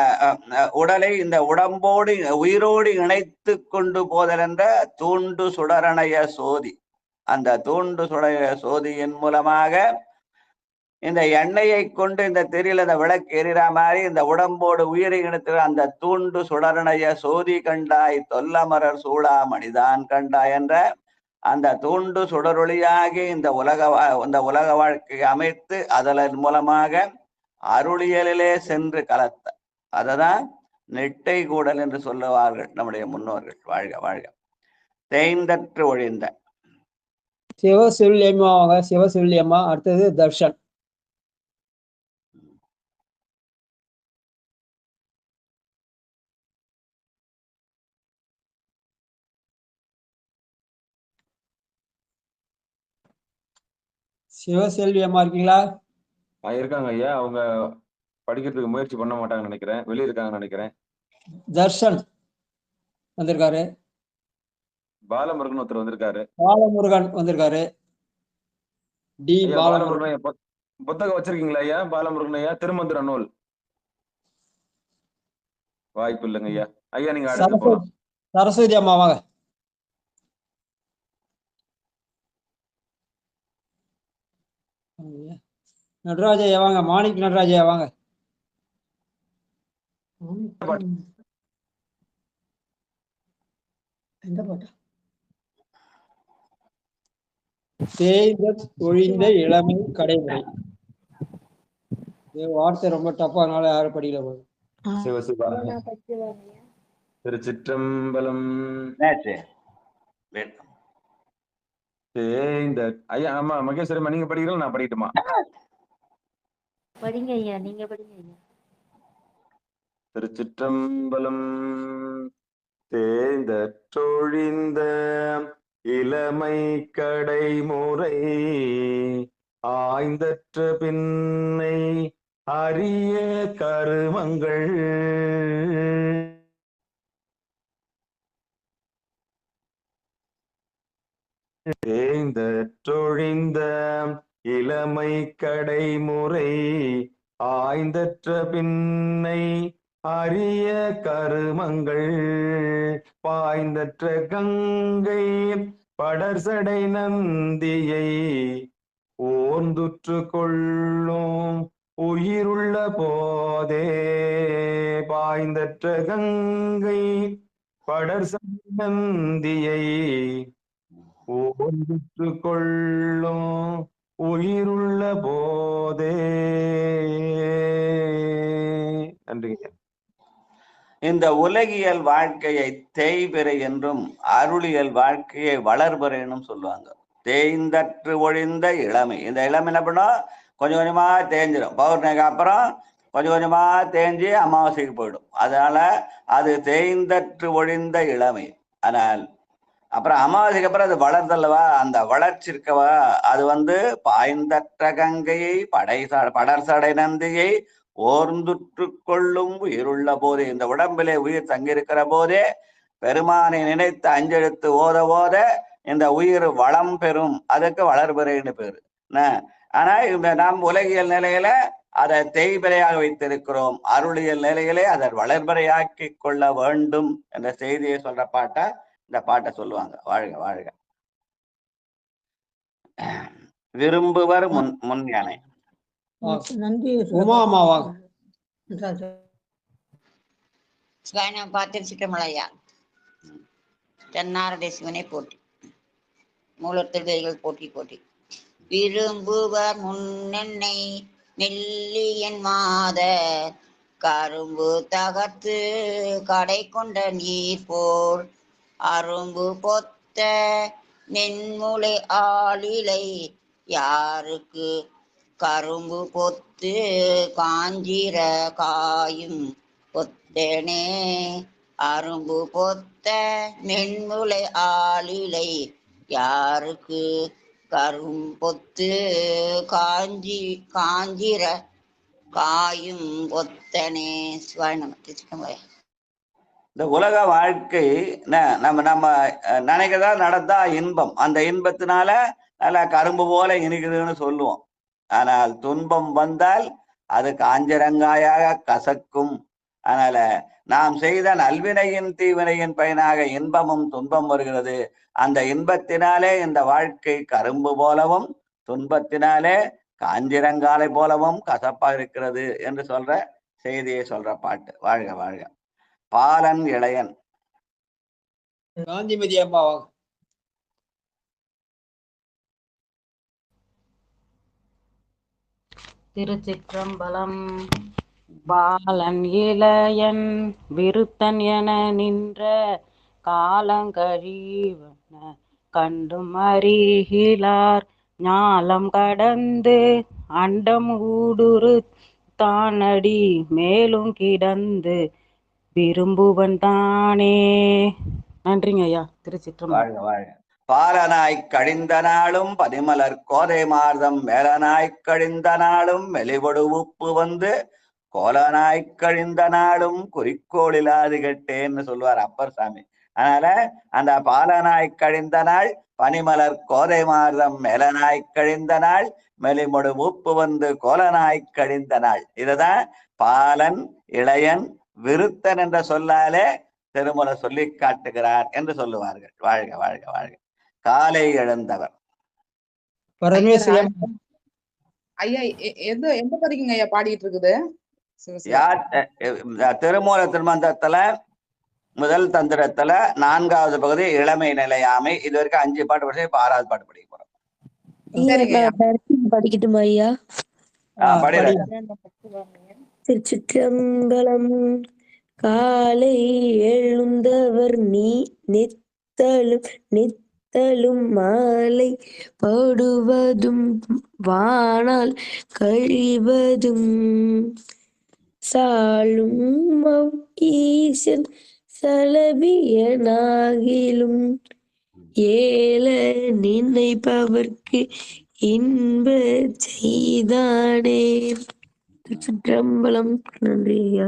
உடலை இந்த உடம்போடு உயிரோடு இணைத்து கொண்டு போதல் என்ற தூண்டு சுடரணைய சோதி. அந்த தூண்டு சுடர சோதியின் மூலமாக இந்த எண்ணெயை கொண்டு இந்த தெரியல அந்த விளக்கு எரிகிற மாதிரி இந்த உடம்போடு உயிரை இணைத்துற அந்த தூண்டு சுடரணைய சோதி கண்டாய் தொல்லமரர் சூழா மனிதான் கண்டாய் என்ற அந்த தூண்டு சுடரொளியாகி இந்த உலக வாழ்க்கையை அமைத்து அதன் மூலமாக அருளியலிலே சென்று கலத்த, அததான் நெட்டை கூடல் என்று சொல்லுவார்கள் நம்முடைய முன்னோர்கள். வாழ்க வாழ்க. தேய்ந்தற்று ஒழிந்த சிவசொல்லியம்மா சிவசொல்லியம்மா. அடுத்தது தர்ஷன். சிவசெல்வி அம்மா இருக்கீங்களா? இருக்காங்க ஐயா. அவங்க படிக்கிறதுக்கு முயற்சி பண்ண மாட்டாங்கன்னு நினைக்கிறேன், வெளியே இருக்காங்கன்னு நினைக்கிறேன். தர்ஷன் வந்திருக்காரு. பாலமுருகன் ஒருத்தர் வந்திருக்காரு. பாலமுருகன் வந்திருக்காரு. டி பாலமுருகன் புத்தகம் வச்சிருக்கீங்களா ஐயா? பாலமுருகன் ஐயா, திருமந்திர நூல். வாய்ப்பு இல்லைங்க ஐயா. ஐயா நீங்க அடுத்து போலாம். சரஸ்வதி அம்மா வாங்க. நடராஜையா வாங்க. மாணிக் நடராஜையா வாங்க. எந்த பாட்டா? தேய்ந்த ஒழிந்த இளமை கடைமுறை. வார்த்தை ரொம்ப டப்பானால யாரும் படிக்கல போது. சிவசிவா. திருச்சிற்றம்பலம். தேய்ந்த ஐயா. ஆமா மகேஸ்வரம்மா நீங்க படிக்கிறீங்களா, நான் படிக்கட்டுமா? படிங்க ஐயா, நீங்க படிங்க ஐயா. திருச்சிற்றம்பலம். தேய்ந்தொழிந்த இளமை கடைமுறை ஆய்ந்தற்ற பின்னை அரிய கருமங்கள் தேய்ந்தொழிந்த இளமை கடைமுறை ஆய்ந்தற்ற பின்னை அரிய கருமங்கள் பாய்ந்தற்ற கங்கை படர்சடை நந்தியை ஓர்ந்துற்று கொள்ளும் உயிருள்ள போதே. பாய்ந்தற்ற கங்கை படர்சடை நந்தியை ஓர்ந்துற்று கொள்ளும் உயிருள்ள போதே. நன்றிங்க. இந்த உலகியல் வாழ்க்கையை தேய்பிறை என்றும் அருளியல் வாழ்க்கையை வளர்பிறை என்றும் சொல்லுவாங்க. தேய்ந்தற்று ஒழிந்த இளமை. இந்த இளமை என்ன பண்ணும்? கொஞ்சம் கொஞ்சமா தேஞ்சிடும். பௌர்ணமிக்கு அப்புறம் கொஞ்சம் கொஞ்சமா தேஞ்சு அமாவாசைக்கு போயிடும். அதனால அது தேய்ந்தற்று ஒழிந்த இளமை. ஆனால் அப்புறம் அமாவாசைக்கு அப்புறம் அது வளர்தல்லவா, அந்த வளர்ச்சி இருக்கவா, அது பாய்ந்தற்ற கங்கையை படர்சடை நந்தியை ஓர்ந்துற்று கொள்ளும் உயிருள்ள போதே. இந்த உடம்பிலே உயிர் தங்கியிருக்கிற போதே பெருமானை நினைத்து அஞ்செழுத்து ஓத ஓத இந்த உயிர் வளம் பெறும். அதுக்கு வளர்பிறைன்னு பேரு. ஆனா இந்த நாம் உலகியல் நிலையில அதை தேய்பிறையாக வைத்திருக்கிறோம். அருளியல் நிலையிலே அதை வளர்பிறையாக்கி கொள்ள வேண்டும் என்ற செய்தியை சொல்ற பாட்டை இந்த பாட்டை சொல்லுவாங்க. வாழ்க வாழ்க. விரும்புவர் முன் யானை. நன்றி. உமா வாங்க. திருச்சிற்றம்பலையா. தென்னாரடை சிவனை போட்டி, மூலத்திருவைகள் போட்டி போட்டி. விரும்புவர் முன்னெண்ணை மெல்லியன் மாத கரும்பு தகர்த்து கடை கொண்ட நீர் போல் அரும்பு பொத்த மென்முளை ஆளிலை யாருக்கு கரும்பு பொத்து காஞ்சிர காயும் பொத்தனே. அரும்பு பொத்த மென்முளை ஆளிலை யாருக்கு கரும்பொத்து காஞ்சிர காயும் ஒத்தனே. சிவாய் நமக்கு. இந்த உலக வாழ்க்கை நம்ம நம்ம நினைக்கிறதா நடந்தா இன்பம், அந்த இன்பத்தினால நல்லா கரும்பு போல இனிக்குதுன்னு சொல்லுவோம். ஆனால் துன்பம் வந்தால் அது காஞ்சரங்காயாக கசக்கும். அதனால நாம் செய்த நல்வினையின் தீவினையின் பயனாக இன்பமும் துன்பம் வருகிறது. அந்த இன்பத்தினாலே இந்த வாழ்க்கை கரும்பு போலவும் துன்பத்தினாலே காஞ்சிரங்காலை போலவும் கசப்பா இருக்கிறது என்று சொல்ற செய்தியை சொல்ற பாட்டு. வாழ்க வாழ்க. பாலன் இளையன். காந்திமதி அம்மா வாங்க. திருச்சிற்றம்பலம். பாலன் இளையன் விருத்தன் என நின்ற காலங்கழிவன கண்டும் அறிகிலார் ஞாலம் கடந்து அண்டம் ஊடுரு தானடி மேலும் கிடந்து விரும்புவன் தானே. நன்றிங்க ஐயா. திருச்சிற்றம்பலம். வாழ்க வாழ்க. பாலனாய்க் கழிந்த நாளும் பனிமலர் கோதை மார்தம் மேலனாய்க் கழிந்த நாளும் மெலிவொடு உப்பு வந்து கோலனாய்க் கழிந்த நாளும் குறிக்கோளிலாது கெட்டேன்னு சொல்லுவார் அப்பர் சாமி. அதனால அந்த பாலனாய்க் கழிந்த நாள் பனிமலர் கோதை மார்தம் மேலனாய்க் கழிந்த நாள் மெலிமொடு உப்பு வந்து கோலனாய்க் கழிந்த நாள். இதுதான் பாலன் இளையன் விருத்தன் என்ற சொல்லாலே திருமுறை சொல்லி காட்டுகிறார் என்று சொல்லுவார்கள். வாழ்க வாழ்க வாழ்க. காலை எழுந்தவர். ஐயா எந்த பதிக்குங்க ஐயா பாடிட்டு இருக்குது? யார்? திருமூல திருமந்தத்துல முதல் தந்திரத்துல 4வது பகுதி இளமை நிலையாமை. இது வரைக்கும் 5 பாட்டு படிச்சு, இப்ப 6வது பாட்டு படிக்க போறோம். படிக்கட்டுமா ஐயா? திருச்சிற்றம்பலம். காலை எழுந்தவர் நித்தலும் மாலை படுவதும் வானால் கழிவதும் சாலும் ஈசன் சலபியனாகிலும் ஏல நினைப்பவர்க்கு இன்ப செய்தானே. திருச்சிற்றம்பலம். நன்றி ஐயா.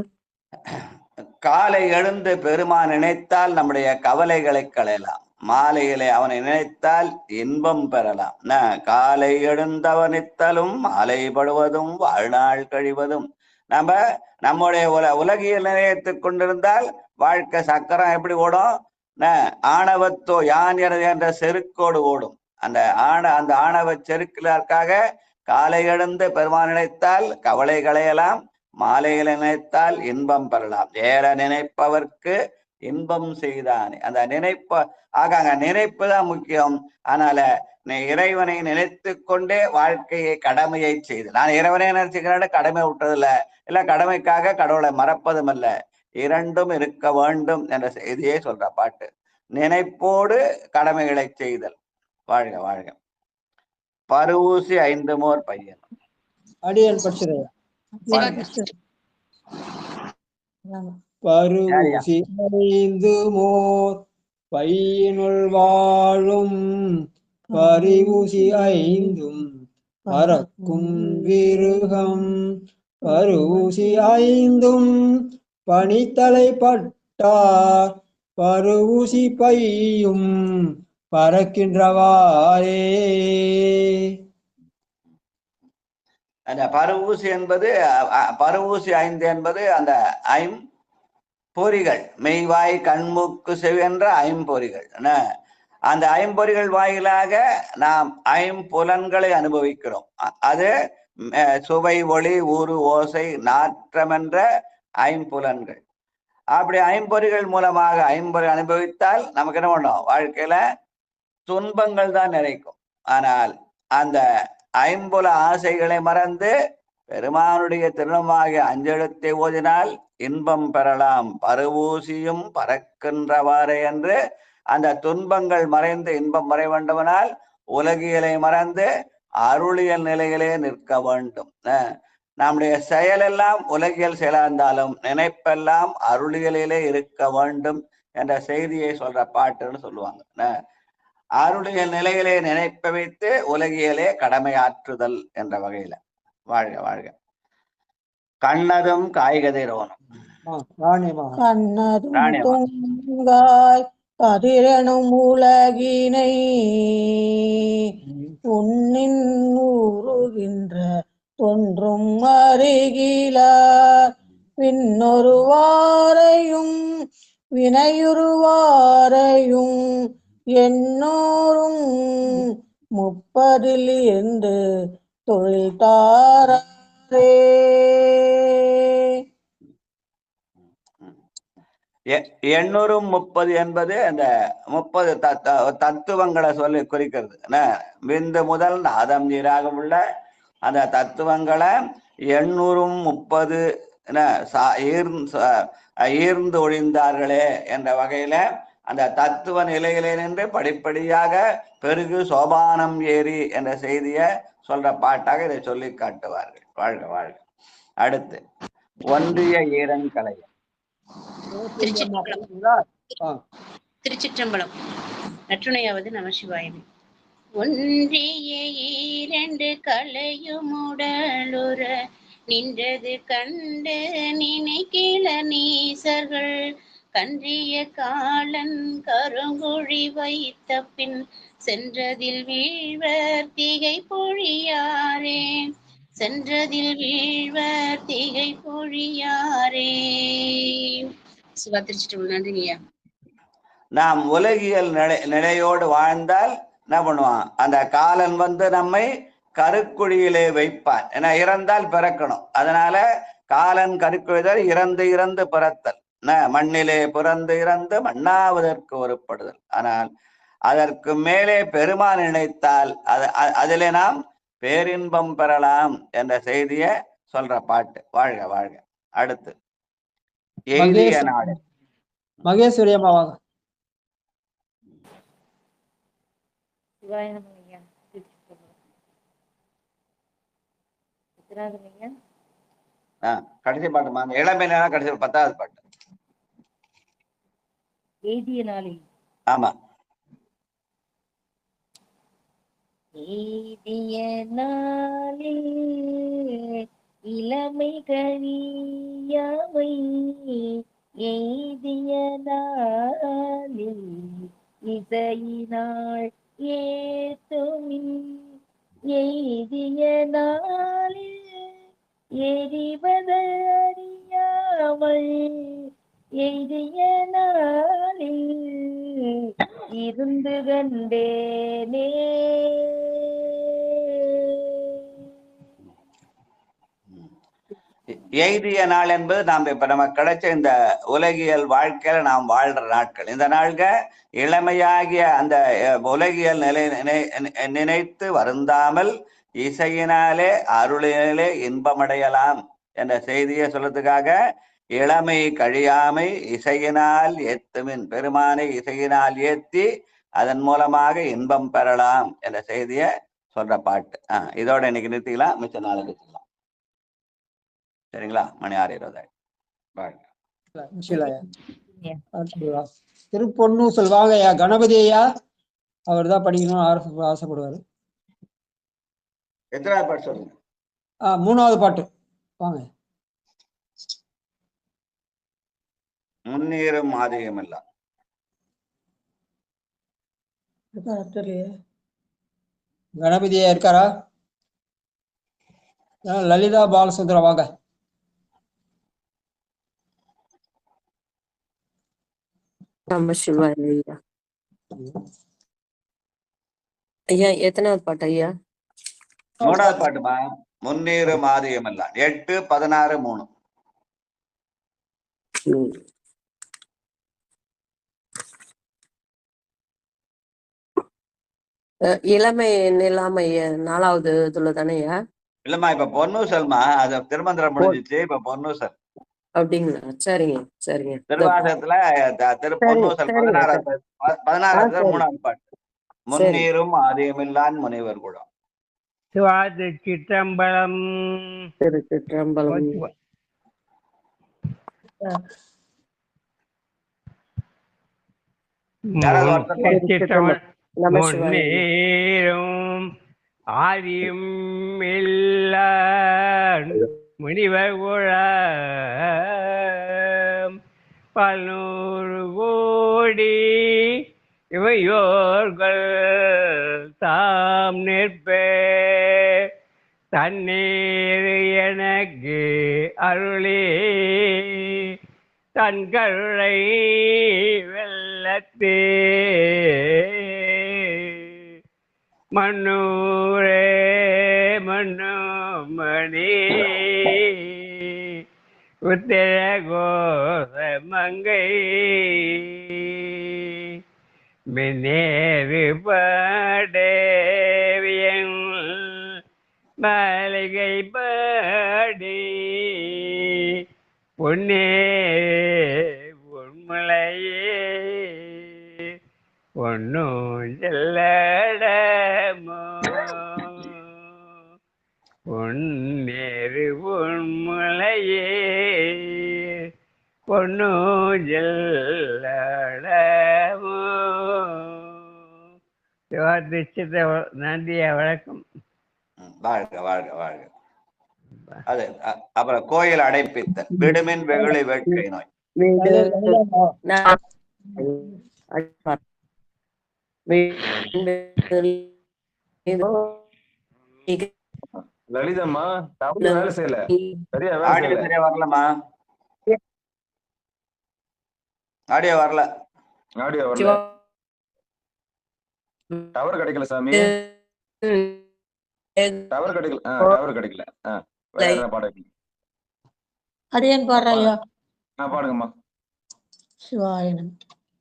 காலை எழுந்து பெருமான் நினைத்தால் நம்முடைய கவலைகளை களையலாம். மாலையிலே அவனை நினைத்தால் இன்பம் பெறலாம். காலை எழுந்தவனித்தலும் மாலைப்படுவதும் வாழ்நாள் கழிவதும். நம்முடைய உலகியல் நிலையத்துக் கொண்டிருந்தால் வாழ்க்கை சக்கரம் எப்படி ஓடும்? ஆணவத்தோ யான் என்ற செருக்கோடு ஓடும். அந்த ஆணவ செருக்கிற்காக காலை எழுந்து பெருமான் நினைத்தால் கவலை களையலாம், மாலையில நினைத்தால் இன்பம் பெறலாம். ஏற நினைப்பவர்க்கு இன்பம் செய்தானே. அந்த நினைப்பு தான் முக்கியம். அதனால இறைவனை நினைத்து கொண்டே வாழ்க்கையை கடமையை செய்து, நான் இறைவனை நினைச்சுக்கிறேன் கடமை விட்டதில்ல, இல்ல கடமைக்காக கடவுளை மறப்பதும் அல்ல, இரண்டும் இருக்க வேண்டும் என்ற செய்தியை சொல்ற பாட்டு. நினைப்போடு கடமைகளை செய்தல். வாழ்க வாழ்க. பருவூசி 5 மோர் பையன். அடியன் படிச்சிருயா. பருவூசி 5 மோர் பையினுள் வாழும் பரிவூசி 5ம் பறக்கும் விருகம். பருவூசி 5ம் பனித்தலை பட்டார் பருவூசி பையும் பறக்கின்றவாரே. அந்த பருவூசி என்பது பருவூசி 5 என்பது அந்த ஐம்பொறிகள், மெய்வாய் கண்மூக்கு செவி என்ற ஐம்பொறிகள். அந்த ஐம்பொறிகள் வாயிலாக நாம் ஐம்புலன்களை அனுபவிக்கிறோம். அது சுவை, ஒளி, ஊறு, ஓசை, நாற்றம் என்ற ஐம்புலன்கள். அப்படி ஐம்பொறிகள் மூலமாக ஐம்பொறி அனுபவித்தால் நமக்கு என்ன பண்ணும்? வாழ்க்கையில துன்பங்கள் தான் நிறைக்கும். ஆனால் அந்த ஐம்புல ஆசைகளை மறந்து பெருமானுடைய திருநாமமாகிய 5 எழுத்தை ஓதினால் இன்பம் பெறலாம். பருவூசியும் பறக்கின்றவாறே என்று அந்த துன்பங்கள் மறைந்து இன்பம் மறை வேண்டுமானால் உலகியலை மறந்து அருளியல் நிலையிலே நிற்க வேண்டும். நம்முடைய செயலெல்லாம் உலகியல் செயலா இருந்தாலும் நினைப்பெல்லாம் அருளியலிலே இருக்க வேண்டும் என்ற செய்தியை சொல்ற பாட்டுன்னு சொல்லுவாங்க. அருளிய நிலையிலே நினைப்ப வைத்து உலகியலே கடமையாற்றுதல் என்ற வகையில வாழ்க வாழ்க. கண்ணதும் காய்கதிரோனும் கண்ணதும் ராணியம்மா. தூங்காய் கதிரனும் உலகினை உன்னின் ஊறுகின்ற தொன்றும் அருகிலார் விண்ணொருவாரையும் வினையுருவாரையும் என்னோரும் முப்பதில் இருந்து தொழில் தாரே. எண்ணூறும் 30 என்பது அந்த 30 தத்துவங்களை சொல்லி குறிக்கிறது. விந்து முதல் நாதம் நீராக உள்ள அந்த தத்துவங்களை 830 ஈர்ந்து ஒழிந்தார்களே என்ற வகையில அந்த தத்துவ நிலையிலே நின்று படிப்படியாக பெருகு சோபானம் ஏறி என்ற செய்தியை சொல்ற பாட்டாக இதை சொல்லி காட்டுவார்கள். வாழ்க வாழ்க. அடுத்து ஒன்றிய ஈரங்கலை. திருச்சிற்றம்பலம். நற்றுணையாவது நமசிவாயமே. ஒன்றிய இரண்டு கலையுமுடலுற நின்றது கண்டு நினைக்கில நீசர்கள் கன்றிய காலன் கருங்குழி வைத்த பின் சென்றதில் வீழ்வர் திகை பொழியாரே. சென்றதில் வீழ்வர் திகை பொழியாரே. சிவா திருச்சிற்றம்பலம். நன்றிங்கய்யா. நாம் உலகியல் நிலையோடு வாழ்ந்தால் என்ன பண்ணுவான், அந்த காலன் நம்மை கருக்குழியிலே வைப்பான். ஏன்னா இறந்தால் பிறக்கணும். அதனால காலன் கருக்குழிதல் இறந்து இறந்து பிறத்தல், மண்ணிலே பிறந்து இறந்து மண்ணாவதற்கு ஒருப்படுதல். ஆனால் அதற்கு மேலே பெருமான் நினைத்தால் அதிலே நாம் பேரின்பம் பெறலாம் என்ற செய்திய சொல்ற பாட்டு. வாழ்க வாழ்க. அடுத்து எய்திய நாடு. மகேஸ்வரி அம்மாவாங்க. கடைசி பாட்டுமா, இளமை நேரம் கடைசி 10வது பாட்டு. எய்திய நாளில். ஆமா. எய்திய நாளில் இளமை கனியாமை எய்திய நாளில் இசையினாள் ஏத்துமின் எய்திய நாளில் எரிவது அறியாமல் எய்திய நாளில் இருந்து கண்டேனே. எய்திய நாள் என்பது நாம் இப்ப நமக்கு கிடைச்ச இந்த உலகியல் வாழ்க்கையில நாம் வாழ்ற நாட்கள். இந்த நாள்கள் இளமையாகிய அந்த உலகியல் நினைத்து வருந்தாமல் இசையினாலே அருளினாலே இன்பமடையலாம் என்ற செய்தியை சொல்றதுக்காக இளமை கழியாமை இசையினால் ஏத்துமின், பெருமானை இசையினால் ஏத்தி அதன் மூலமாக இன்பம் பெறலாம் என்ற செய்தியை சொல்ற பாட்டு. இதோட இன்னைக்கு நிறுத்திக்கலாம், மிச்ச நாளைக்கு வச்சுக்கலாம். சரிங்களா? மணி 6:20. திருப்பொன்னு சொல்வாங்க ஐயா. கணபதி ஐயா அவர் தான் படிக்கணும்னு ஆசைப்படுவாரு. எத்தனாவது பாட்டு சொல்லுங்க? 3வது பாட்டு வாங்க. முன்னீரும் ஆதியம் இல்ல. கணபதியா இருக்காரா? லலிதா பாலசுந்தரம் வாங்க. ஐயா ஐயா எத்தனாவது பாட்டு ஐயா? 3வது பாட்டுமா. முன்னீரும் ஆதியம் இல்ல. 8, 16, 3. இளமை நிலாமை 4வது இதுல தானேயா? இல்லம்மா, இப்ப பொன்னூசல்மா. அது திருமந்திரம் முடிஞ்சிச்சு, இப்ப பொன்னூசல். அப்படிங்களா? சரிங்க சரிங்க. திருவாசகத்துல பொன்னூசல் 16வது 3வது பாட்டு. முன்னீரும் ஆதியமில்லான் முனைவர் கூட. சிவா திருச்சிற்றம்பலம். திருச்சிற்றம்பலம். முன்னேறும் ஆதியும் இல்ல முனிவர் பல்நூறு கோடி இவையோர்கள் தாம் நிற்பே தண்ணீர் எனக்கு அருளே தன் கருணை வெள்ளத்தே மண்ணூரே மண்ணு மணி உத்திர கோச மங்கை மின்னேறு படேவியன் மாளிகை பாடி பொன்னே பொன்மலையே பொன்னும் செல்லடமோ பொன்னேறு பொன்மலையே பொன்னும் செல்லடமோ. நன்றிய வணக்கம். வாழ்க வாழ்க வாழ்க. அது அப்புறம் கோயில் அடைப்பித்தல் விடுமின் வெகுளி வேட்கை நோய். லலிதம்மா வேலை செய்யல, சரியா வேலை ஆடியோ செய்யல. சரியா வரலமா? ஆடியோ வரல. ஆடியோ வரல. டவர் கிடைக்கல சாமி. டவர் கிடைக்கல. டவர் கிடைக்கல. வேற என்ன பாடுங்க? அடியேன் பாடுறையா? பாடுங்கம்மா. சிவாயனம்.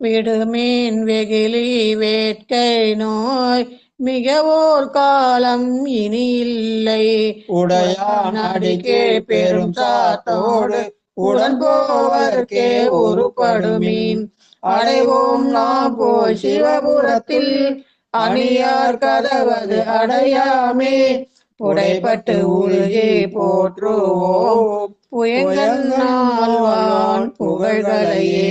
விடுமீன் வெகிலி வேட்கை நோய் மிகவோர் காலம் இனி இல்லை. உடையான் அடிக்கே பெரும் சாத்தோடு உடன் போவதற்கே உருப்படுமீன். அடைவோம் நாம் போய் சிவபுரத்தில் அணியார் கதவது அடையாமே. உடைப்பட்டு உருகி போற்றுவோம் புயங்கன்னால்வான் புகழ்களையே.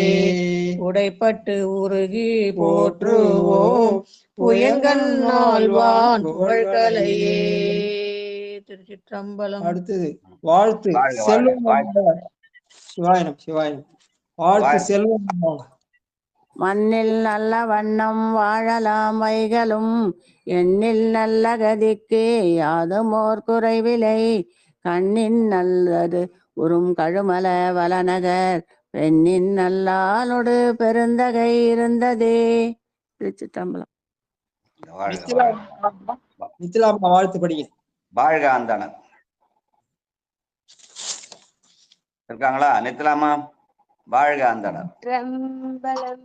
உடைப்பட்டு உருகி போற்றுவோம் புயங்கன்னால்வான் புகழ்களையே. திருச்சிற்றம்பலம். அடுத்தது வாழ்த்து செல்வம். சிவாயனம் சிவாயனம். வாழ்த்து செல்வம். மண்ணில் நல்ல வண்ணம் வாழலாம் வைகளும் எண்ணில் நல்ல கதிக்கு யாதுமோர் குறைவிலை. கண்ணின் நல்லது உறும் கழுமல வளநகர் பெண்ணின் நல்லாளோடு பெருந்தகை இருந்ததே. திருச்சிற்றம்பலம். நித்திலாமா வாழ்த்து படிங்க. வாழ்க அந்தணர் இருக்காங்களா? நித்திலாமா வாழ்க அந்தணர். திருச்சிற்றம்பலம்.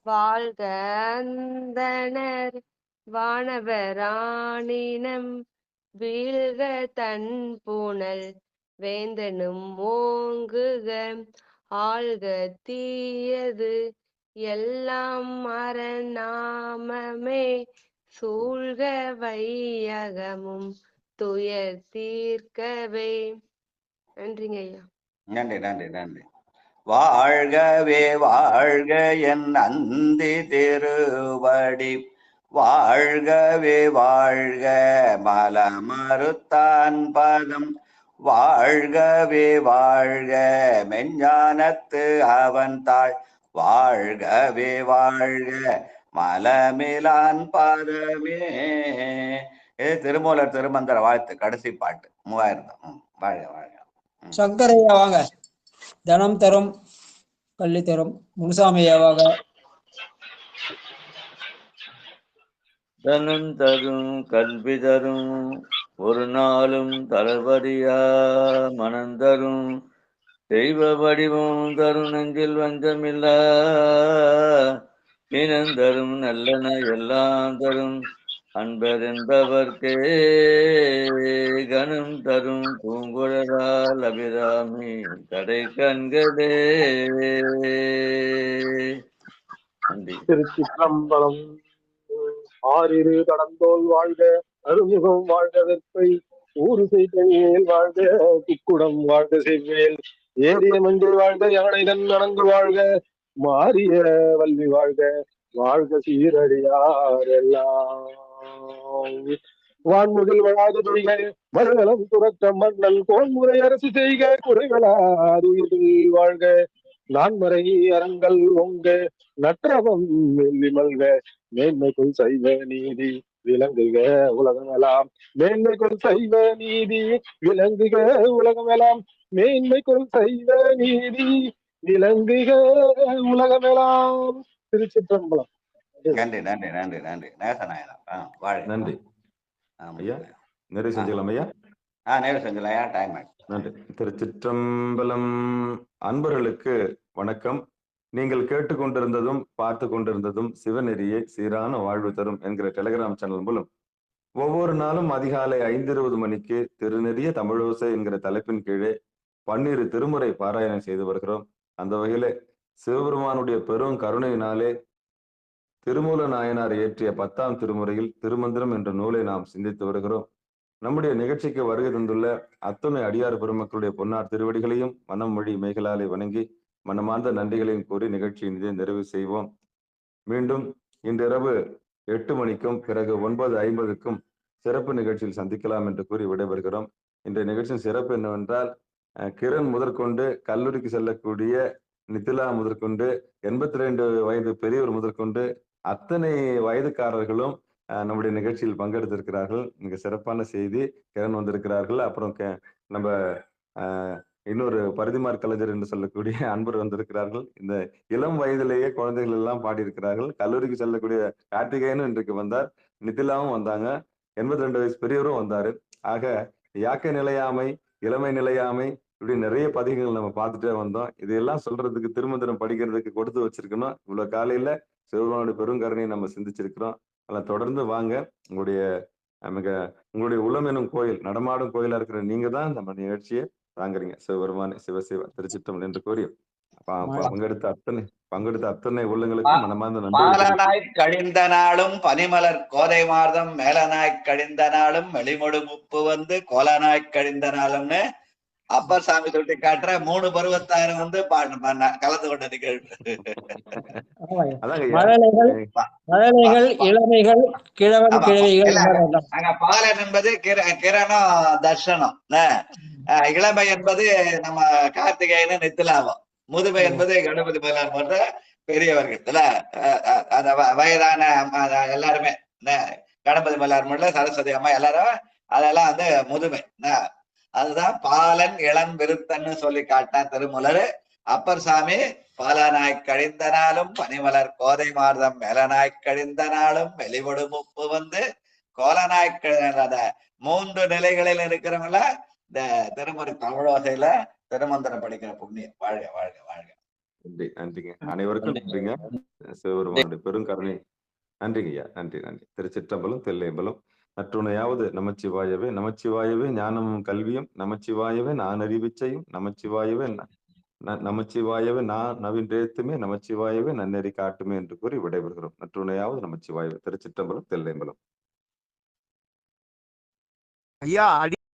வாழ்க அந்தணர் வானவராணினம் வீழ்க தன் பூணல் வேந்தனும் ஓங்குக. ஆழ்க தீயது எல்லாம் மரணாமமே சூழ்க வையகமும் துயர் தீர்க்கவே. நன்றிங்க ஐயா. நன்றி நன்றி நன்றி. வாழ்கவே வாழ்க என் அந்தி திருவடி வாழ்கவே வாழ்க மலமறுத்தான் பதம் வாழ்கவே வாழ்க மெஞ்ஞானத்து அவன் தாள் வாழ்கவே வாழ்க மலமிலான் பாதமே. இது திருமூலர் திருமந்திர வாழ்த்து கடைசி பாட்டு 3000. வாழ்க வாழ்க. சங்கரையா வாங்க. தனம் தரும் கல்வி தரும் முனுசாமியாவாக. தனம் தரும் கல்வி தரும் ஒரு நாளும் தளபதியா மனம் தரும் தெய்வ வடிவம் தரும் நெஞ்சில் வஞ்சமில்ல இனந்தரும் நல்லன எல்லாம் தரும் அன்பர் என்பவர்க்கே கணம் தரும் பூங்குழலால் அபிராமி கடை கண்களே. திருச்சிற்றம்பலம். ஆறிரு கடந்தோல் வாழ்க அருமுகம் வாழ்க வெற்பை ஊறு செய்தேல் வாழ்க குக்குடம் வாழ்க செய்வேல் ஏரிய மஞ்சள் வாழ்க யானைதன் நனங்கு வாழ்க மாறிய வல்வி வாழ்க வாழ்க சீரடியார் எல்லாம். வான்முகில் வளாது செய்க மறுநலம் துறக்க மன்னல் கோன்முறை அரசு செய்க குறைகளாது வாழ்க. நான்மறை அறங்கள் ஒங்க நற்றவம் மல்க மேன்மைக்குள் சைவ நீதி விளங்குக உலகமெல்லாம். மேன்மைக்குள் சைவ நீதி விளங்குக உலகமெல்லாம். மேன்மைக்குள் சைவ நீதி விளங்குக உலகமெல்லாம். திருச்சிற்றம்பலம். நன்றி நன்றி நன்றி நன்றி நேசநாயகம். வாழ்க. நன்றி ஐயா. நிறைவு செஞ்சுக்கலாம் ஐயா. நிறைவு செஞ்சலாம். டைம் ஆயிடுச்சு. நன்றி. திருச்சிற்றம்பலம். அன்பர்களுக்கு வணக்கம். நீங்கள் கேட்டுக்கொண்டிருந்ததும் பார்த்து கொண்டிருந்ததும் சிவநெறியே சீரான வாழ்வு தரும் என்கிற டெலிகிராம் சேனல் மூலம் ஒவ்வொரு நாளும் அதிகாலை 5:20 மணிக்கு திருநெறிய தமிழோசை என்கிற தலைப்பின் கீழே 12 திருமுறை பாராயணம் செய்து வருகிறோம். அந்த வகையில சிவபெருமானுடைய பெரும் கருணையினாலே திருமூல நாயனார் இயற்றிய 10ஆம் திருமுறையில் திருமந்திரம் என்ற நூலை நாம் சிந்தித்து வருகிறோம். நம்முடைய நிகழ்ச்சிக்கு வருகை தந்துள்ள அத்துணை அடியார் பெருமக்களுடைய பொன்னார் திருவடிகளையும் மனம் மொழி மெய்களாலே வணங்கி மனமார்ந்த நன்றிகளையும் கூறி நிகழ்ச்சியின் இதை நிறைவு செய்வோம். மீண்டும் இன்றிரவு 8 மணிக்கும் பிறகு 9:50க்கும் சிறப்பு நிகழ்ச்சியில் சந்திக்கலாம் என்று கூறி விடைபெறுகிறோம். இன்றைய நிகழ்ச்சியின் சிறப்பு என்னவென்றால், கிரண் முதற்கொண்டு கல்லூரிக்கு செல்லக்கூடிய நித்திலா முதற்கொண்டு 82 வயது பெரியவர் முதற்கொண்டு அத்தனை வயதுக்காரர்களும் நம்முடைய நிகழ்ச்சியில் பங்கெடுத்திருக்கிறார்கள். மிக சிறப்பான செய்தி. கிரண் வந்திருக்கிறார்கள். அப்புறம் நம்ம இன்னொரு பரிதிமார் கலைஞர் என்று சொல்லக்கூடிய அன்பர் வந்திருக்கிறார்கள். இந்த இளம் வயதிலேயே குழந்தைகள் எல்லாம் பாடியிருக்கிறார்கள். கல்லூரிக்கு செல்லக்கூடிய கார்த்திகேயனும் இன்றைக்கு வந்தார். நித்திலாவும் வந்தாங்க. 82 வயசு பெரியவரும் வந்தாரு. ஆக யாக்கை நிலையாமை, இளமை நிலையாமை, இப்படி நிறைய பதிகங்கள் நம்ம பார்த்துட்டே வந்தோம். இதெல்லாம் சொல்றதுக்கு திருமந்திரம் படிக்கிறதுக்கு கொடுத்து வச்சிருக்கணும். இவ்வளவு காலையில சிவபெருமானுடைய பெருங்கருணையை நம்ம சிந்திச்சிருக்கிறோம். அதெல்லாம் தொடர்ந்து வாங்க. உங்களுடைய உளம் எனும் கோயில், நடமாடும் கோயிலா இருக்கிற நீங்க தான் நம்ம நிகழ்ச்சியை தாங்குறீங்க. சிவபெருமானே சிவசிவ திருச்சிற்றம்பலம் என்று கூறி பங்கெடுத்த அத்தனை உள்ளங்களுக்கு மனமார்ந்த நன்றி. பாலனாய் கழிந்த நாளும் பனிமலர் கோதை மார்தம் மேலனாய் கழிந்த நாளும் வெளிமொடு முப்பு வந்து கோலனாய் கழிந்த நாளும்னு அப்பர் சாமி சுட்டி காட்டுற 3 பருவத்தாரும் வந்து கலந்து கொண்ட நிகழ்வு. மழலைகள், இளமைகள், கிழவன் கிழவிகள். அங்க பாலன் என்பது கிரணம் தர்ஷனம், இளமை என்பது நம்ம கார்த்திகேயனும் நித்திலாவும், முதுமை என்பது கணபதி மலர் போன்ற பெரியவர்கள், அந்த வயதான எல்லாருமே கணபதி மலர் மட்டும் சரஸ்வதி அம்மா எல்லாரும் அதெல்லாம் வந்து முதுமை. அதுதான் பாலன் இளம் விருத்தன்னு சொல்லி காட்டின திருமலர். அப்பர் சாமி பாலனாய் கழிந்த நாளும் பனிமலர் கோதை மார்தம் மேலனாய் கழிந்த நாளும் வெளிவடு முப்பு வந்து கோலனாய் கழிந்த 3 நிலைகளில் இருக்கிறவங்கள இந்த திருமுறை தமிழோசையில திருமந்திரம் படிக்கிற புண்ணியம். வாழ்க வாழ்க வாழ்க. நன்றி நன்றிங்க. அனைவருக்கும் நன்றிங்க. சிவபெருமானுடைய பெருங்கருணை. நன்றிங்க ஐயா. நன்றி நன்றி. திருச்சிற்றம்பலம் தில்லையம்பலம். நற்றுணையாவது நமச்சிவாயவே. நமச்சிவாயவே ஞானமும் கல்வியும். நமச்சிவாயவே நான் அறிவிச்சையும். நமச்சிவாயவே நமச்சிவாயவே நான் நவீன்றேத்துமே. நமச்சிவாயவே நன்னெறி காட்டுமே என்று கூறி விடைபெறுகிறோம். நற்றுணையாவது நமச்சிவாயவே. திருச்சிற்றம்பலம் தில்லையம்பலம். ஐயா.